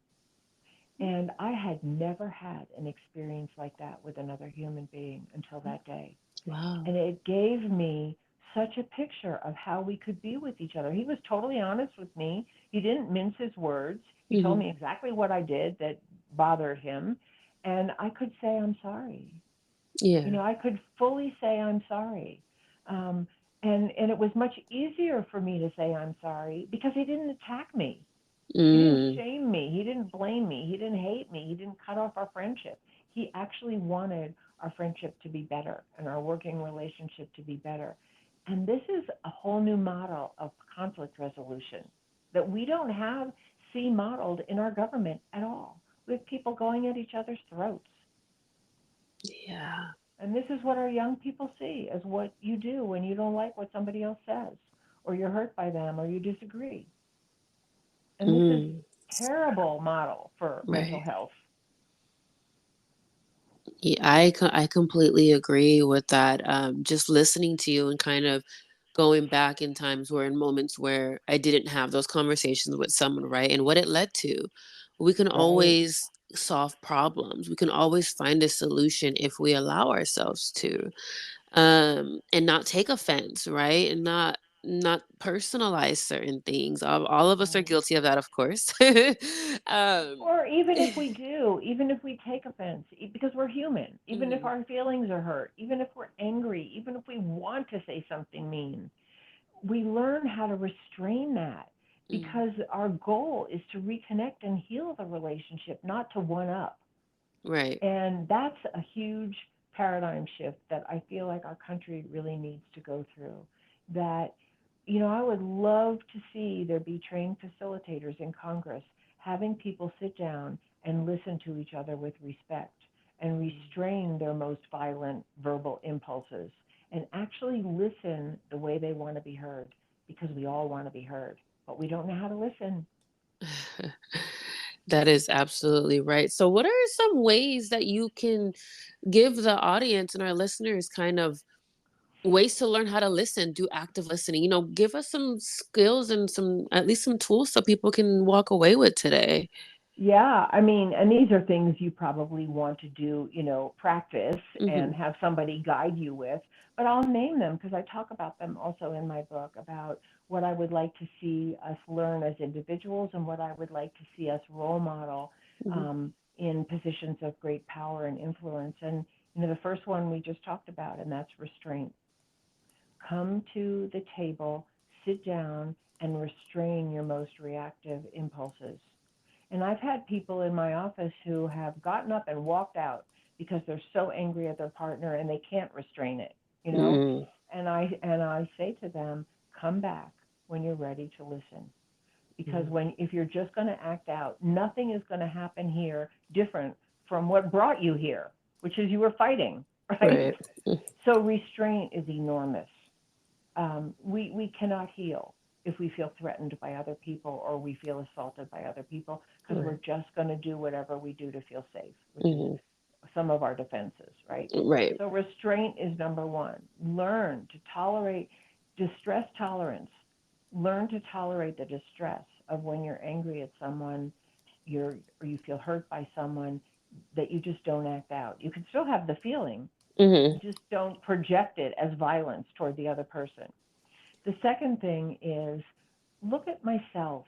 And I had never had an experience like that with another human being until that day. Wow. And it gave me such a picture of how we could be with each other. He was totally honest with me. He didn't mince his words. He told Mm-hmm. me exactly what I did that bothered him. And I could say, "I'm sorry." Yeah. I could fully say, "I'm sorry." Um, and it was much easier for me to say, "I'm sorry," because he didn't attack me. He didn't Mm. shame me. He didn't blame me. He didn't hate me. He didn't cut off our friendship. He actually wanted our friendship to be better and our working relationship to be better. And this is a whole new model of conflict resolution that we don't see modeled in our government at all. We have people going at each other's throats. Yeah. And this is what our young people see as what you do when you don't like what somebody else says, or you're hurt by them, or you disagree. And this is Mm. terrible model for mental Right. health. Yeah, I completely agree with that. Just listening to you and kind of going back in times where in moments where I didn't have those conversations with someone, right? And what it led to. We can Right. always solve problems. We can always find a solution if we allow ourselves to. And not take offense, right? And not personalize certain things. All of us are Right. guilty of that, of course. um Or even if we do, even if we take offense, because we're human, even if mhm, our feelings are hurt, even if we're angry, even if we want to say something mean, we learn how to restrain that mhm. because our goal is to reconnect and heal the relationship, not to one up. Right. And that's a huge paradigm shift that I feel like our country really needs to go through. That, I would love to see there be trained facilitators in Congress having people sit down and listen to each other with respect and restrain their most violent verbal impulses and actually listen the way they want to be heard because we all want to be heard, but we don't know how to listen. That is absolutely right. So, what are some ways that you can give the audience and our listeners kind of ways to learn how to listen, do active listening? Give us some skills and some, at least some tools so people can walk away with today. Yeah, I mean, and these are things you probably want to do, practice Hmm. and have somebody guide you with. But I'll name them because I talk about them also in my book about what I would like to see us learn as individuals and what I would like to see us role model Hmm. in positions of great power and influence. And, the first one we just talked about, and that's restraint. Come to the table, sit down, and restrain your most reactive impulses. And I've had people in my office who have gotten up and walked out because they're so angry at their partner and they can't restrain it, you know? Mm. And I say to them, come back when you're ready to listen. Because if you're just going to act out, nothing is going to happen here different from what brought you here, which is you were fighting. right? Right. So restraint is enormous. We cannot heal if we feel threatened by other people or we feel assaulted by other people because we're Right. just going to do whatever we do to feel safe, which is Mm-hmm. some of our defenses, right? Right. So restraint is number one. Learn to tolerate distress tolerance. Learn to tolerate the distress of when you're angry at someone, or you feel hurt by someone, that you just don't act out. You can still have the feeling, Mm-hmm. just don't project it as violence toward the other person. The second thing is look at myself,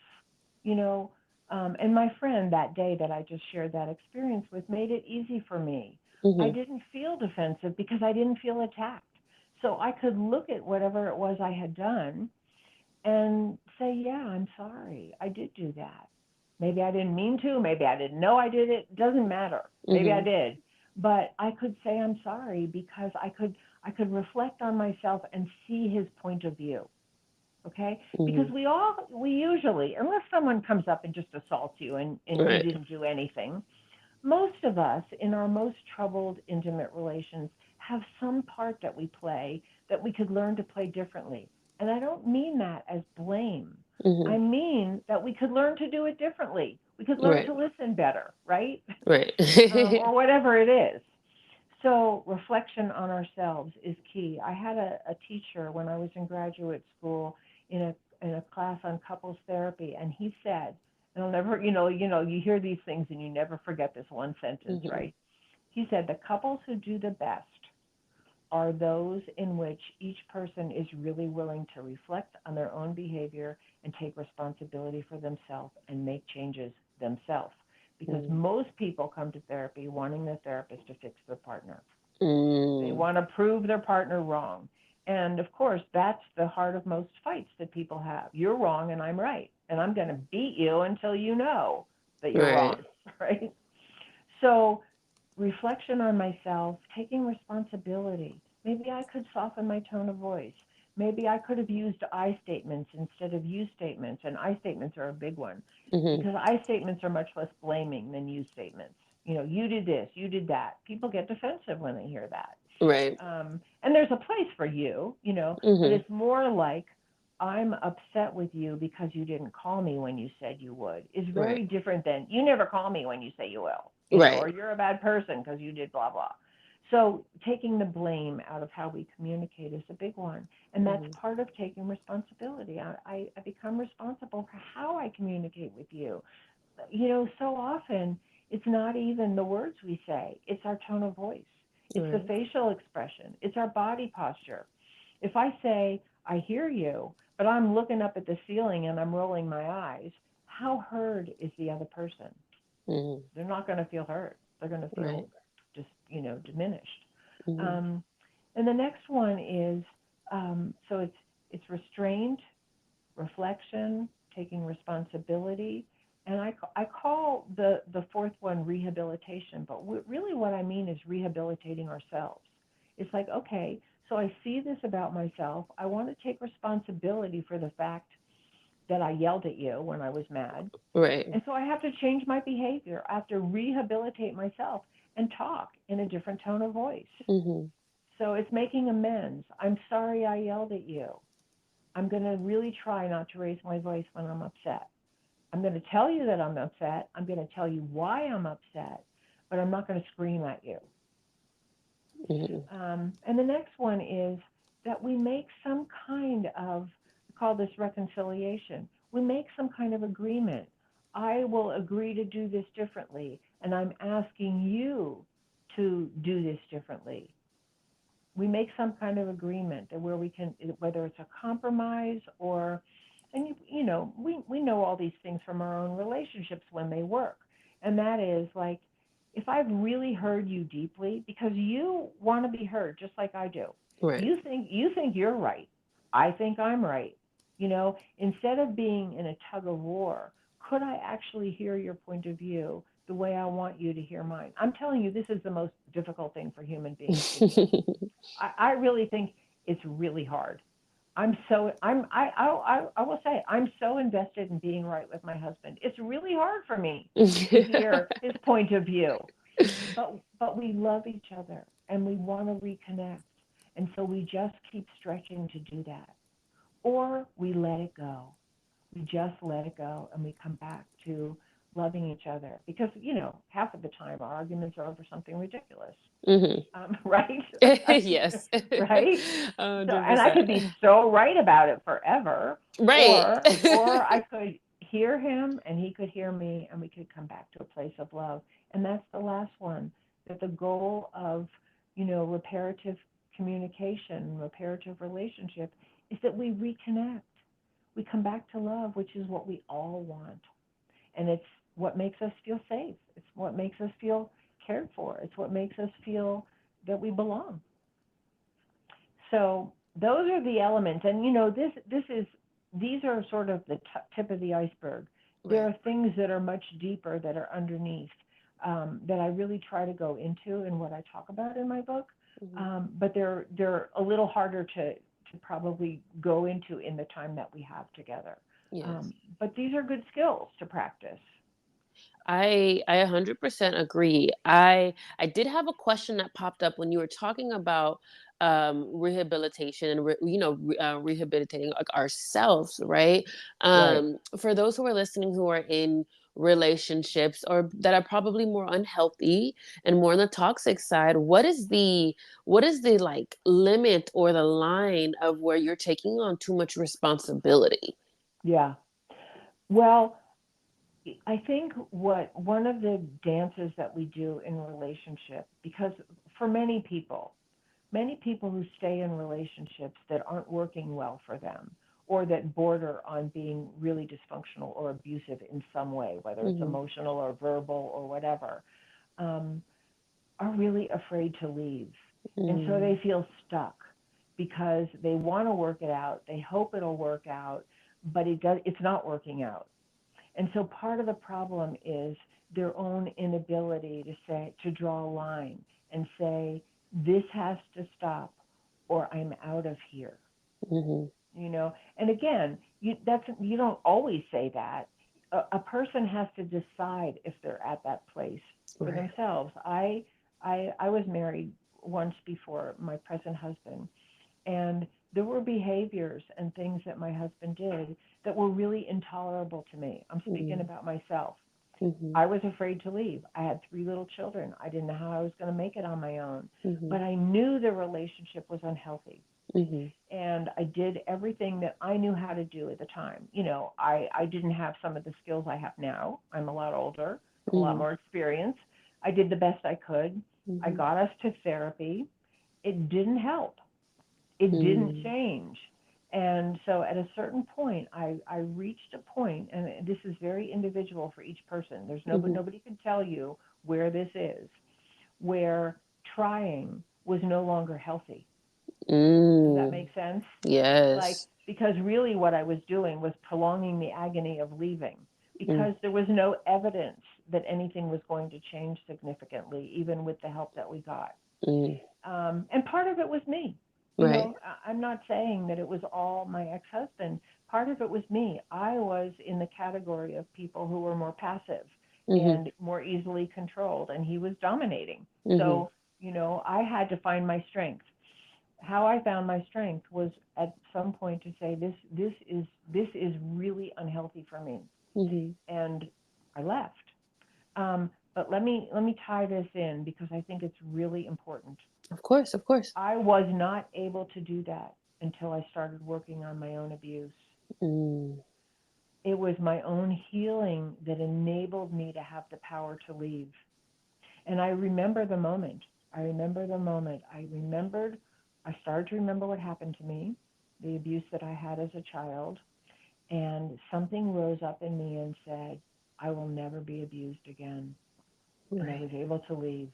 you know, and my friend that day that I just shared that experience with made it easy for me. I Mm-hmm. didn't feel defensive because I didn't feel attacked. So I could look at whatever it was I had done and say, yeah, I'm sorry. I did do that. Maybe I didn't mean to. Maybe I didn't know I did it. Doesn't matter. Maybe I Mm-hmm. did. But I could say I'm sorry because I could reflect on myself and see his point of view. Okay? Because Mm-hmm. we usually, unless someone comes up and just assaults you and you Right. didn't do anything, most of us in our most troubled intimate relations have some part that we play that we could learn to play differently. And I don't mean that as blame. I Mm-hmm. mean that we could learn to do it differently. We could learn Right. to listen better, right? Right. Or whatever it is. So reflection on ourselves is key. I had a teacher when I was in graduate school in a class on couples therapy, and he said, and I'll never, you hear these things and you never forget this one sentence, Mm-hmm. right? He said, the couples who do the best are those in which each person is really willing to reflect on their own behavior and take responsibility for themselves and make changes themselves. Because Mm-hmm. most people come to therapy wanting the therapist to fix their partner. They Mm. want to prove their partner wrong. And of course, that's the heart of most fights that people have. You're wrong and I'm right. And I'm going to beat you until you know that you're Right. wrong, right? So reflection on myself, taking responsibility. Maybe I could soften my tone of voice. Maybe I could have used I statements instead of you statements. And I statements are a big one Mm-hmm. because I statements are much less blaming than you statements. You did this, you did that. People get defensive when they hear that. Right. And there's a place for but Mm-hmm. it's more like, I'm upset with you because you didn't call me when you said you would, is Right. very different than you never call me when you say you will, Right. or you're a bad person because you did blah, blah. So taking the blame out of how we communicate is a big one. And that's Mm-hmm. part of taking responsibility. I become responsible for how I communicate with you. So often it's not even the words we say, it's our tone of voice, it's the Right. facial expression, it's our body posture. If I say, I hear you, but I'm looking up at the ceiling and I'm rolling my eyes, how heard is the other person? Mm-hmm. They're not going to feel heard. They're going to Right. feel just, diminished. Mm-hmm. Um, and the next one is so it's restraint, reflection, taking responsibility. And I call the fourth one rehabilitation, but really what I mean is rehabilitating ourselves. It's like, okay, so I see this about myself. I want to take responsibility for the fact that I yelled at you when I was mad. Right. And so I have to change my behavior. I have to rehabilitate myself and talk in a different tone of voice. Mm-hmm. So it's making amends. I'm sorry I yelled at you. I'm going to really try not to raise my voice when I'm upset. I'm going to tell you that I'm upset. I'm going to tell you why I'm upset, but I'm not going to scream at you. Mm-hmm. And the next one is that we make some kind of, I call this reconciliation. We make some kind of agreement. I will agree to do this differently, and I'm asking you to do this differently. We make some kind of agreement where we can, whether it's a compromise or, and we know all these things from our own relationships when they work. And that is like, if I've really heard you deeply, because you want to be heard just like I do. Right. You think you're right. I think I'm right. Instead of being in a tug of war, could I actually hear your point of view the way I want you to hear mine? I'm telling you, this is the most difficult thing for human beings to do. I really think it's really hard. I will say I'm so invested in being right with my husband. It's really hard for me to hear his point of view. But we love each other. and we want to reconnect. And so we just keep stretching to do that. Or we let it go. We just let it go and we come back to loving each other. Because, half of the time our arguments are over something ridiculous. Mm-hmm. Right? Yes. Right? So, and I 100%. could be so right about it forever, Right. or I could hear him and he could hear me, and we could come back to a place of love. And that's the last one. That the goal of, reparative communication, reparative relationship, is that we reconnect. We come back to love, which is what we all want, and it's what makes us feel safe. It's what makes us feel cared for. It's what makes us feel that we belong. So those are the elements, and these are sort of the tip of the iceberg. There Right. are things that are much deeper that are underneath, that I really try to go into in what I talk about in my book, Mm-hmm. but they're a little harder to probably go into in the time that we have together. Yes. But these are good skills to practice. I 100% agree. I did have a question that popped up when you were talking about rehabilitation and rehabilitating like ourselves, right? Right. For those who are listening who are in relationships or that are probably more unhealthy and more on the toxic side, what is the like limit or the line of where you're taking on too much responsibility? Yeah. Well, I think what one of the dances that we do in relationship, because for many people who stay in relationships that aren't working well for them, or that border on being really dysfunctional or abusive in some way, whether it's Mm-hmm. emotional or verbal or whatever, um, are really afraid to leave. And so Mm-hmm. they feel stuck because they want to work it out. They hope it'll work out, but it's not working out. And so part of the problem is their own inability to draw a line and say, this has to stop or I'm out of here. Mm-hmm. And again, you don't always say that. A person has to decide if they're at that place for Right. themselves. I was married once before my present husband, and there were behaviors and things that my husband did that were really intolerable to me. I'm speaking Mm-hmm. about myself. Mm-hmm. I was afraid to leave. I had 3 little children. I didn't know how I was going to make it on my own. Mm-hmm. But I knew the relationship was unhealthy. Mm-hmm. And I did everything that I knew how to do at the time. I didn't have some of the skills I have now. I'm a lot older, a lot Mm-hmm. more experience. I did the best I could. I Mm-hmm. got us to therapy. It didn't help. It didn't Mm-hmm. change. And so at a certain point, I reached a point, and this is very individual for each person. There's Mm-hmm. nobody can tell you where this is, where trying was no longer healthy. Does that Mm. make sense? Like, Yes. because really what I was doing was prolonging the agony of leaving Mm. because there was no evidence that anything was going to change significantly, even with the help that we got. Mm. And part of it was me. Right. I'm not saying that it was all my ex-husband. Part of it was me. I was in the category of people who were more passive Mm-hmm. and more easily controlled, and he was dominating. Mm-hmm. So, I had to find my strength. How I found my strength was at some point to say this is really unhealthy for me, Mm-hmm. and I left. But let me tie this in because I think it's really important. Of course. Of course. I was not able to do that until I started working on my own abuse. Mm. It was my own healing that enabled me to have the power to leave. And I remember the moment. I remember the moment. I started to remember what happened to me, the abuse that I had as a child, and something rose up in me and said, I will never be abused again. And I Right. was able to leave.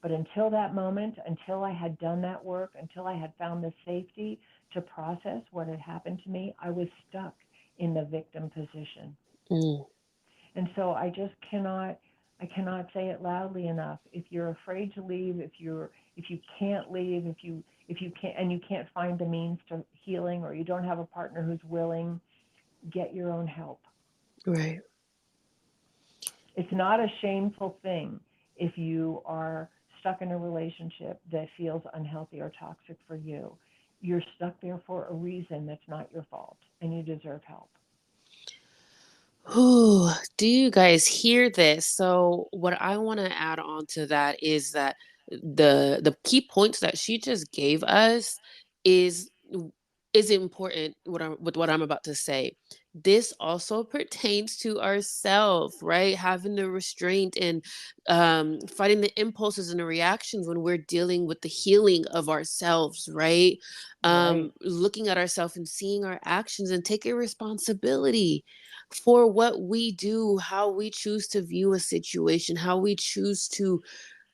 But until that moment, until I had done that work, until I had found the safety to process what had happened to me, I was stuck in the victim position. Mm. And so I cannot say it loudly enough. If you're afraid to leave, if you can't leave, if you can't and you can't find the means to healing, or you don't have a partner who's willing, get your own help. Right. It's not a shameful thing if you are stuck in a relationship that feels unhealthy or toxic for you, you're stuck there for a reason that's not your fault, and you deserve help. Whew, do you guys hear this? So what I want to add on to that is that the key points that she just gave us is is important with what I'm about to say. This also pertains to ourself, right? Having the restraint and fighting the impulses and the reactions when we're dealing with the healing of ourselves, right? Right, Looking at ourselves and seeing our actions and taking responsibility for what we do, how we choose to view a situation, how we choose to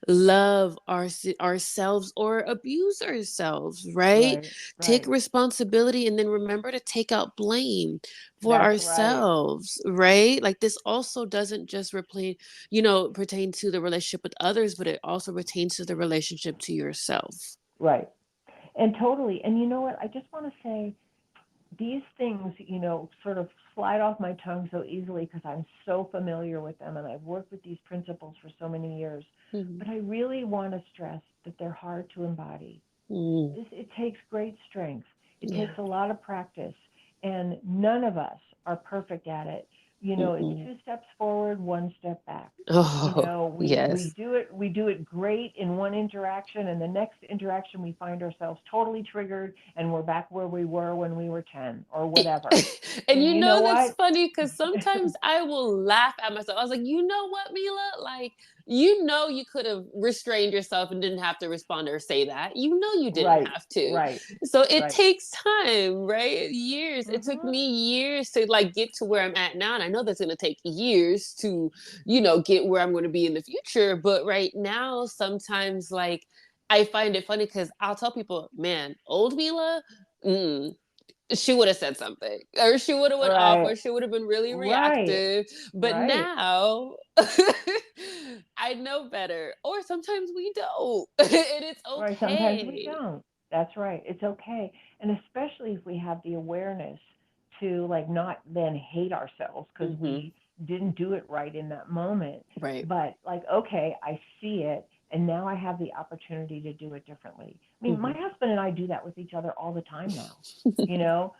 love ourselves or abuse ourselves, right? right, Take right. responsibility and then remember to take out blame for That's right. ourselves, right? Like this also doesn't just pertain to the relationship with others, but it also pertains to the relationship to yourself. Right. And totally. And you know what? I just want to say these things, sort of slide off my tongue so easily because I'm so familiar with them and I've worked with these principles for so many years. Mm-hmm. But I really want to stress that they're hard to embody. Mm, It takes great strength. It yeah. takes a lot of practice, and none of us are perfect at it. It's Mm-mm. two steps forward, one step back. Oh, We yes. do it great in one interaction, and the next interaction we find ourselves totally triggered, and we're back where we were when we were 10 or whatever. And And you you know know that's what? funny because sometimes I will laugh at myself. I was like, you know what, Mila? Like, you could have restrained yourself and didn't have to respond or say that. You didn't Right, have to. right, So it right. takes time, right? Years. It took Mhm. me years to like get to where I'm at now. And I know that's going to take years to, get where I'm going to be in the future. But right now, sometimes like I find it funny because I'll tell people, man, old Mila, she would have said something or she would have went off or Right, she would have been really right, reactive, but right. now I know better, or sometimes we don't and it's Right. Sometimes we okay. don't. That's right. It's okay. And especially if we have the awareness to like not then hate ourselves because Mm-hmm. we didn't do it right in that moment, Right. but like, okay, I see it and now I have the opportunity to do it differently. I mean, my Mm-hmm. husband and I do that with each other all the time now. You know,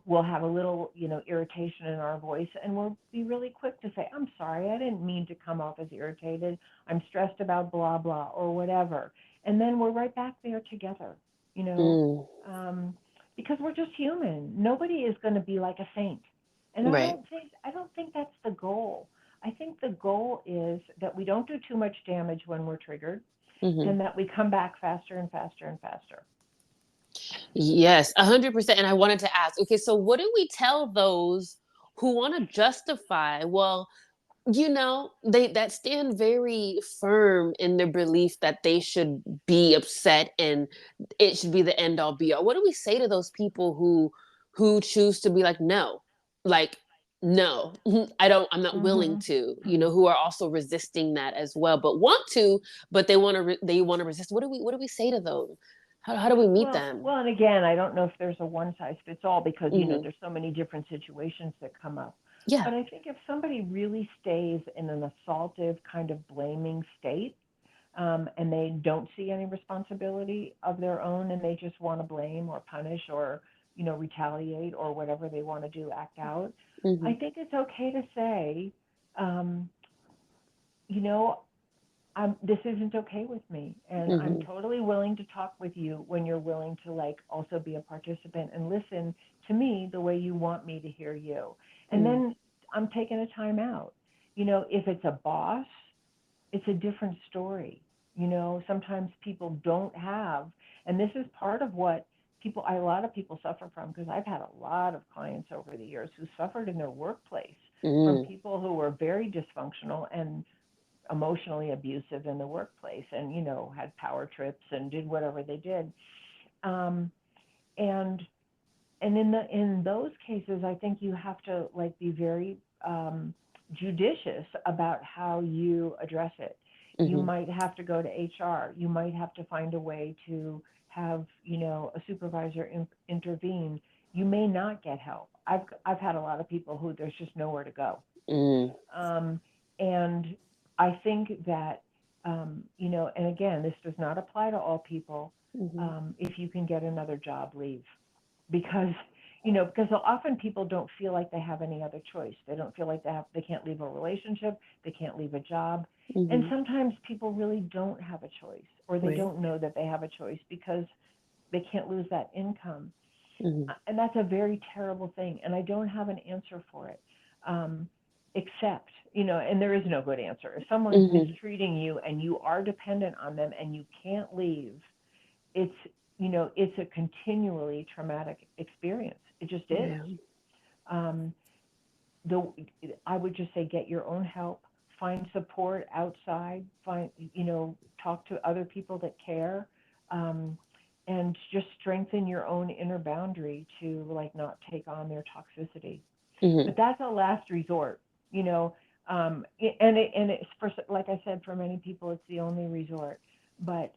we'll have a little, irritation in our voice and we'll be really quick to say, "I'm sorry, I didn't mean to come off as irritated. I'm stressed about blah blah or whatever." And then we're right back there together, you know, Mm. um, because we're just human. Nobody is going to be like a saint, and Right. I don't think that's the goal. I think the goal is that we don't do too much damage when we're triggered, Mm-hmm. and that we come back faster and faster and faster. Yes, 100%. And I wanted to ask, okay, so what do we tell those who want to justify, well, they that stand very firm in their belief that they should be upset and it should be the end all be all? What do we say to those people who choose to be like, no, like, no, I'm not willing Mm-hmm. to, who are also resisting that as well, but want to, but they want to resist. What do we say to them? How do we meet them? And again, I don't know if there's a one size fits all because Hmm. there's so many different situations that come up. Yeah. But I think if somebody really stays in an assaultive kind of blaming state, and they don't see any responsibility of their own, and they just want to blame or punish or retaliate or whatever they want to do, act out. I Hmm. think it's okay to say, um, you know, this isn't okay with me, and I'm Hmm. totally willing to talk with you when you're willing to like also be a participant and listen to me the way you want me to hear you. And Hmm. then I'm taking a time out. If it's a boss, it's a different story. Sometimes people don't have, and this is part of what a lot of people suffer from, because I've had a lot of clients over the years who suffered in their workplace from Hmm. people who were very dysfunctional and emotionally abusive in the workplace, and had power trips and did whatever they did. um, and in those cases, I think you have to like be very judicious about how you address it. You Hmm. might have to go to HR. You might have to find a way to have a supervisor intervene. You may not get help. I've had a lot of people who there's just nowhere to go. Hmm. um, and I think that And again, this does not apply to all people. Mm-hmm. If you can get another job, leave. Because, because often people don't feel like they have any other choice. They don't feel like they can't leave a relationship, they can't leave a job. And Mm-hmm. sometimes people really don't have a choice, or they Right. don't know that they have a choice because they can't lose that income. Mm-hmm. And that's a very terrible thing. And I don't have an answer for it. Except, and there is no good answer. If someone's Mm-hmm. mistreating you and you are dependent on them and you can't leave, it's, it's a continually traumatic experience. It just is. Yeah. Um, the I would just say get your own help, find support outside, talk to other people that care, um, and just strengthen your own inner boundary to like not take on their toxicity. Mm-hmm. But that's a last resort, you know. And it's for, like I said, for many people it's the only resort. But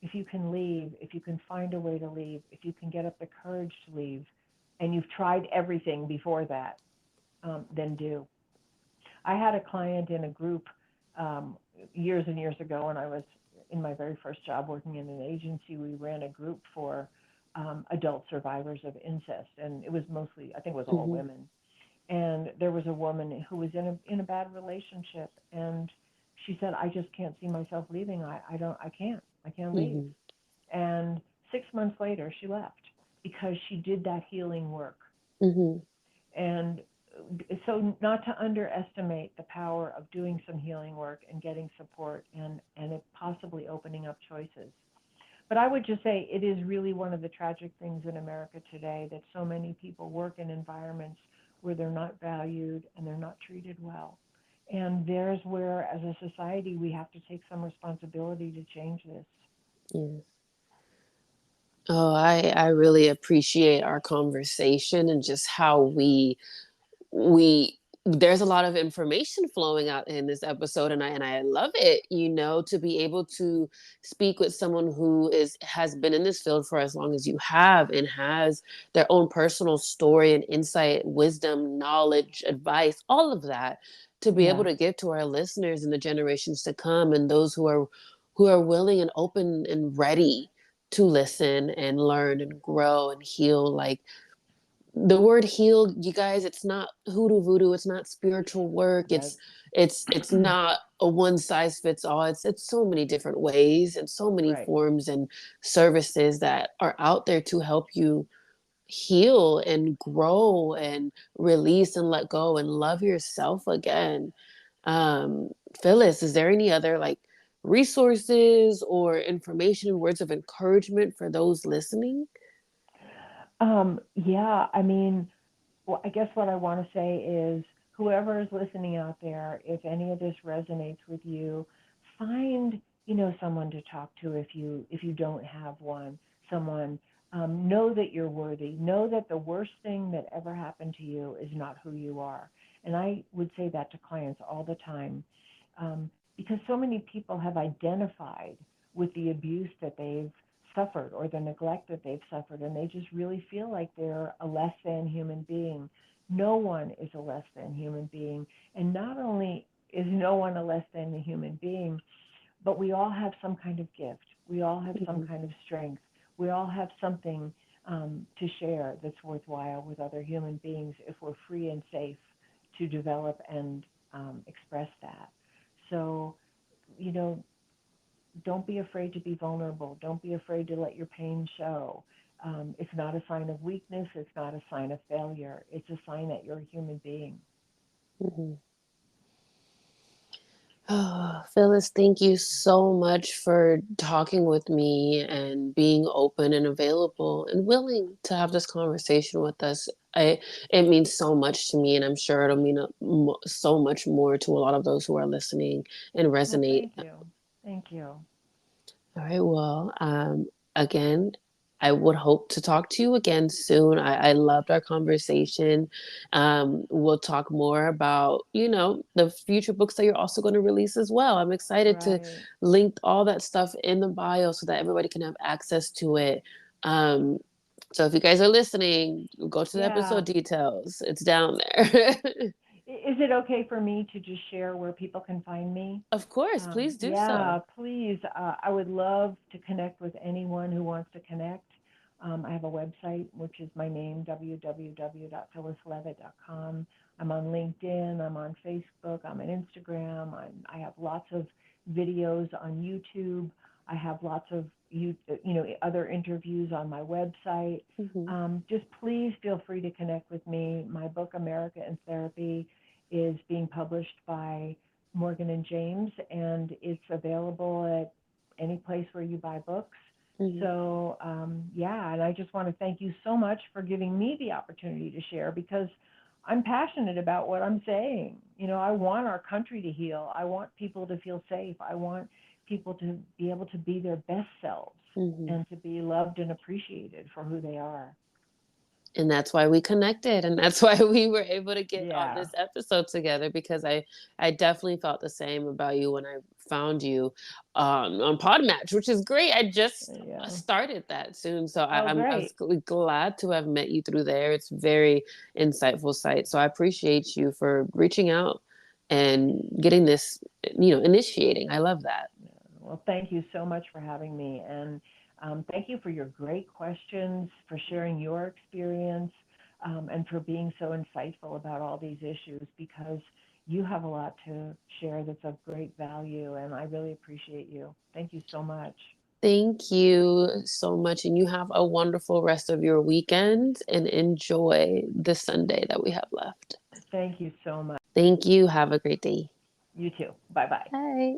if you can leave, if you can find a way to leave, if you can get up the courage to leave, and you've tried everything before that, then do. I had a client in a group um, years and years ago when I was in my very first job working in an agency. We ran a group for adult survivors of incest, and it was mostly, I think it was all Mm-hmm. women. And there was a woman who was in a bad relationship, and she said, "I just can't see myself leaving. I can't leave." Mm-hmm. And 6 months later, she left because she did that healing work. Mm-hmm. And so not to underestimate the power of doing some healing work and getting support and it possibly opening up choices. But I would just say it is really one of the tragic things in America today that so many people work in environments where they're not valued and they're not treated well. And there's where, as a society, we have to take some responsibility to change this. Yes. Oh, I really appreciate our conversation and just how we there's a lot of information flowing out in this episode, and I love it, to be able to speak with someone who is has been in this field for as long as you have and has their own personal story and insight, wisdom, knowledge, advice, all of that, to be able Yeah, to give to our listeners and the generations to come, and those who are willing and open and ready to listen and learn and grow and heal. Like, the word heal, you guys, it's not hoodoo voodoo, it's not spiritual work, right. it's not a one size fits all. It's so many different ways and so many Right. forms and services that are out there to help you heal and grow and release and let go and love yourself again. um Phyllis, is there any other, like, resources or information, words of encouragement for those listening? Yeah, I mean, well, I guess what I want to say is whoever is listening out there, if any of this resonates with you, find, someone to talk to if you don't have one, someone know that you're worthy. Know that the worst thing that ever happened to you is not who you are. And I would say that to clients all the time, because so many people have identified with the abuse that they've suffered or the neglect that they've suffered, and they just really feel like they're a less than human being. No one is a less than human being. And not only is no one a less than a human being, but we all have some kind of gift. We all have some Mhm. kind of strength. We all have something to share that's worthwhile with other human beings if we're free and safe to develop and express that. So, you know, don't be afraid to be vulnerable. Don't be afraid to let your pain show. It's not a sign of weakness. It's not a sign of failure. It's a sign that you're a human being. Mhm. Oh, Phyllis, thank you so much for talking with me and being open and available and willing to have this conversation with us. It means so much to me, and I'm sure it'll mean so much more to a lot of those who are listening and Well, resonate. thank you. Thank you. All right. Well, again, I would hope to talk to you again soon. I loved our conversation. We'll talk more about, the future books that you're also going to release as well. I'm excited to Right. link all that stuff in the bio so that everybody can have access to it. Um, so if you guys are listening, go to the Yeah. episode details. It's down there. Is it okay for me to just share where people can find me? Of course, please do so. Yeah, please. I would love to connect with anyone who wants to connect. I have a website, which is my name, www.phyllisleavitt.com. I'm on LinkedIn. I'm on Facebook. I'm on Instagram. I have lots of videos on YouTube. I have lots of other interviews on my website. Mm-hmm. Just please feel free to connect with me. My book, America in Therapy, is being published by Morgan and James, and it's available at any place where you buy books. Mm-hmm. So, yeah, and I just want to thank you so much for giving me the opportunity to share, because I'm passionate about what I'm saying. I want our country to heal. I want people to feel safe. I want people to be able to be their best selves Mm-hmm. and to be loved and appreciated for who they are. And that's why we connected, and that's why we were able to get on Yeah. this episode together, because I definitely felt the same about you when I found you on Podmatch, which is great. I just Yeah. started that soon, so Oh, I was great. glad to have met you through there. It's very insightful site, so I appreciate you for reaching out and getting this, initiating. I love that. Yeah. Well, thank you so much for having me. And thank you for your great questions, for sharing your experience, and for being so insightful about all these issues, because you have a lot to share that's of great value. And I really appreciate you. Thank you so much. Thank you so much. And you have a wonderful rest of your weekend and enjoy the Sunday that we have left. Thank you so much. Thank you. Have a great day. You too. Bye bye. Bye.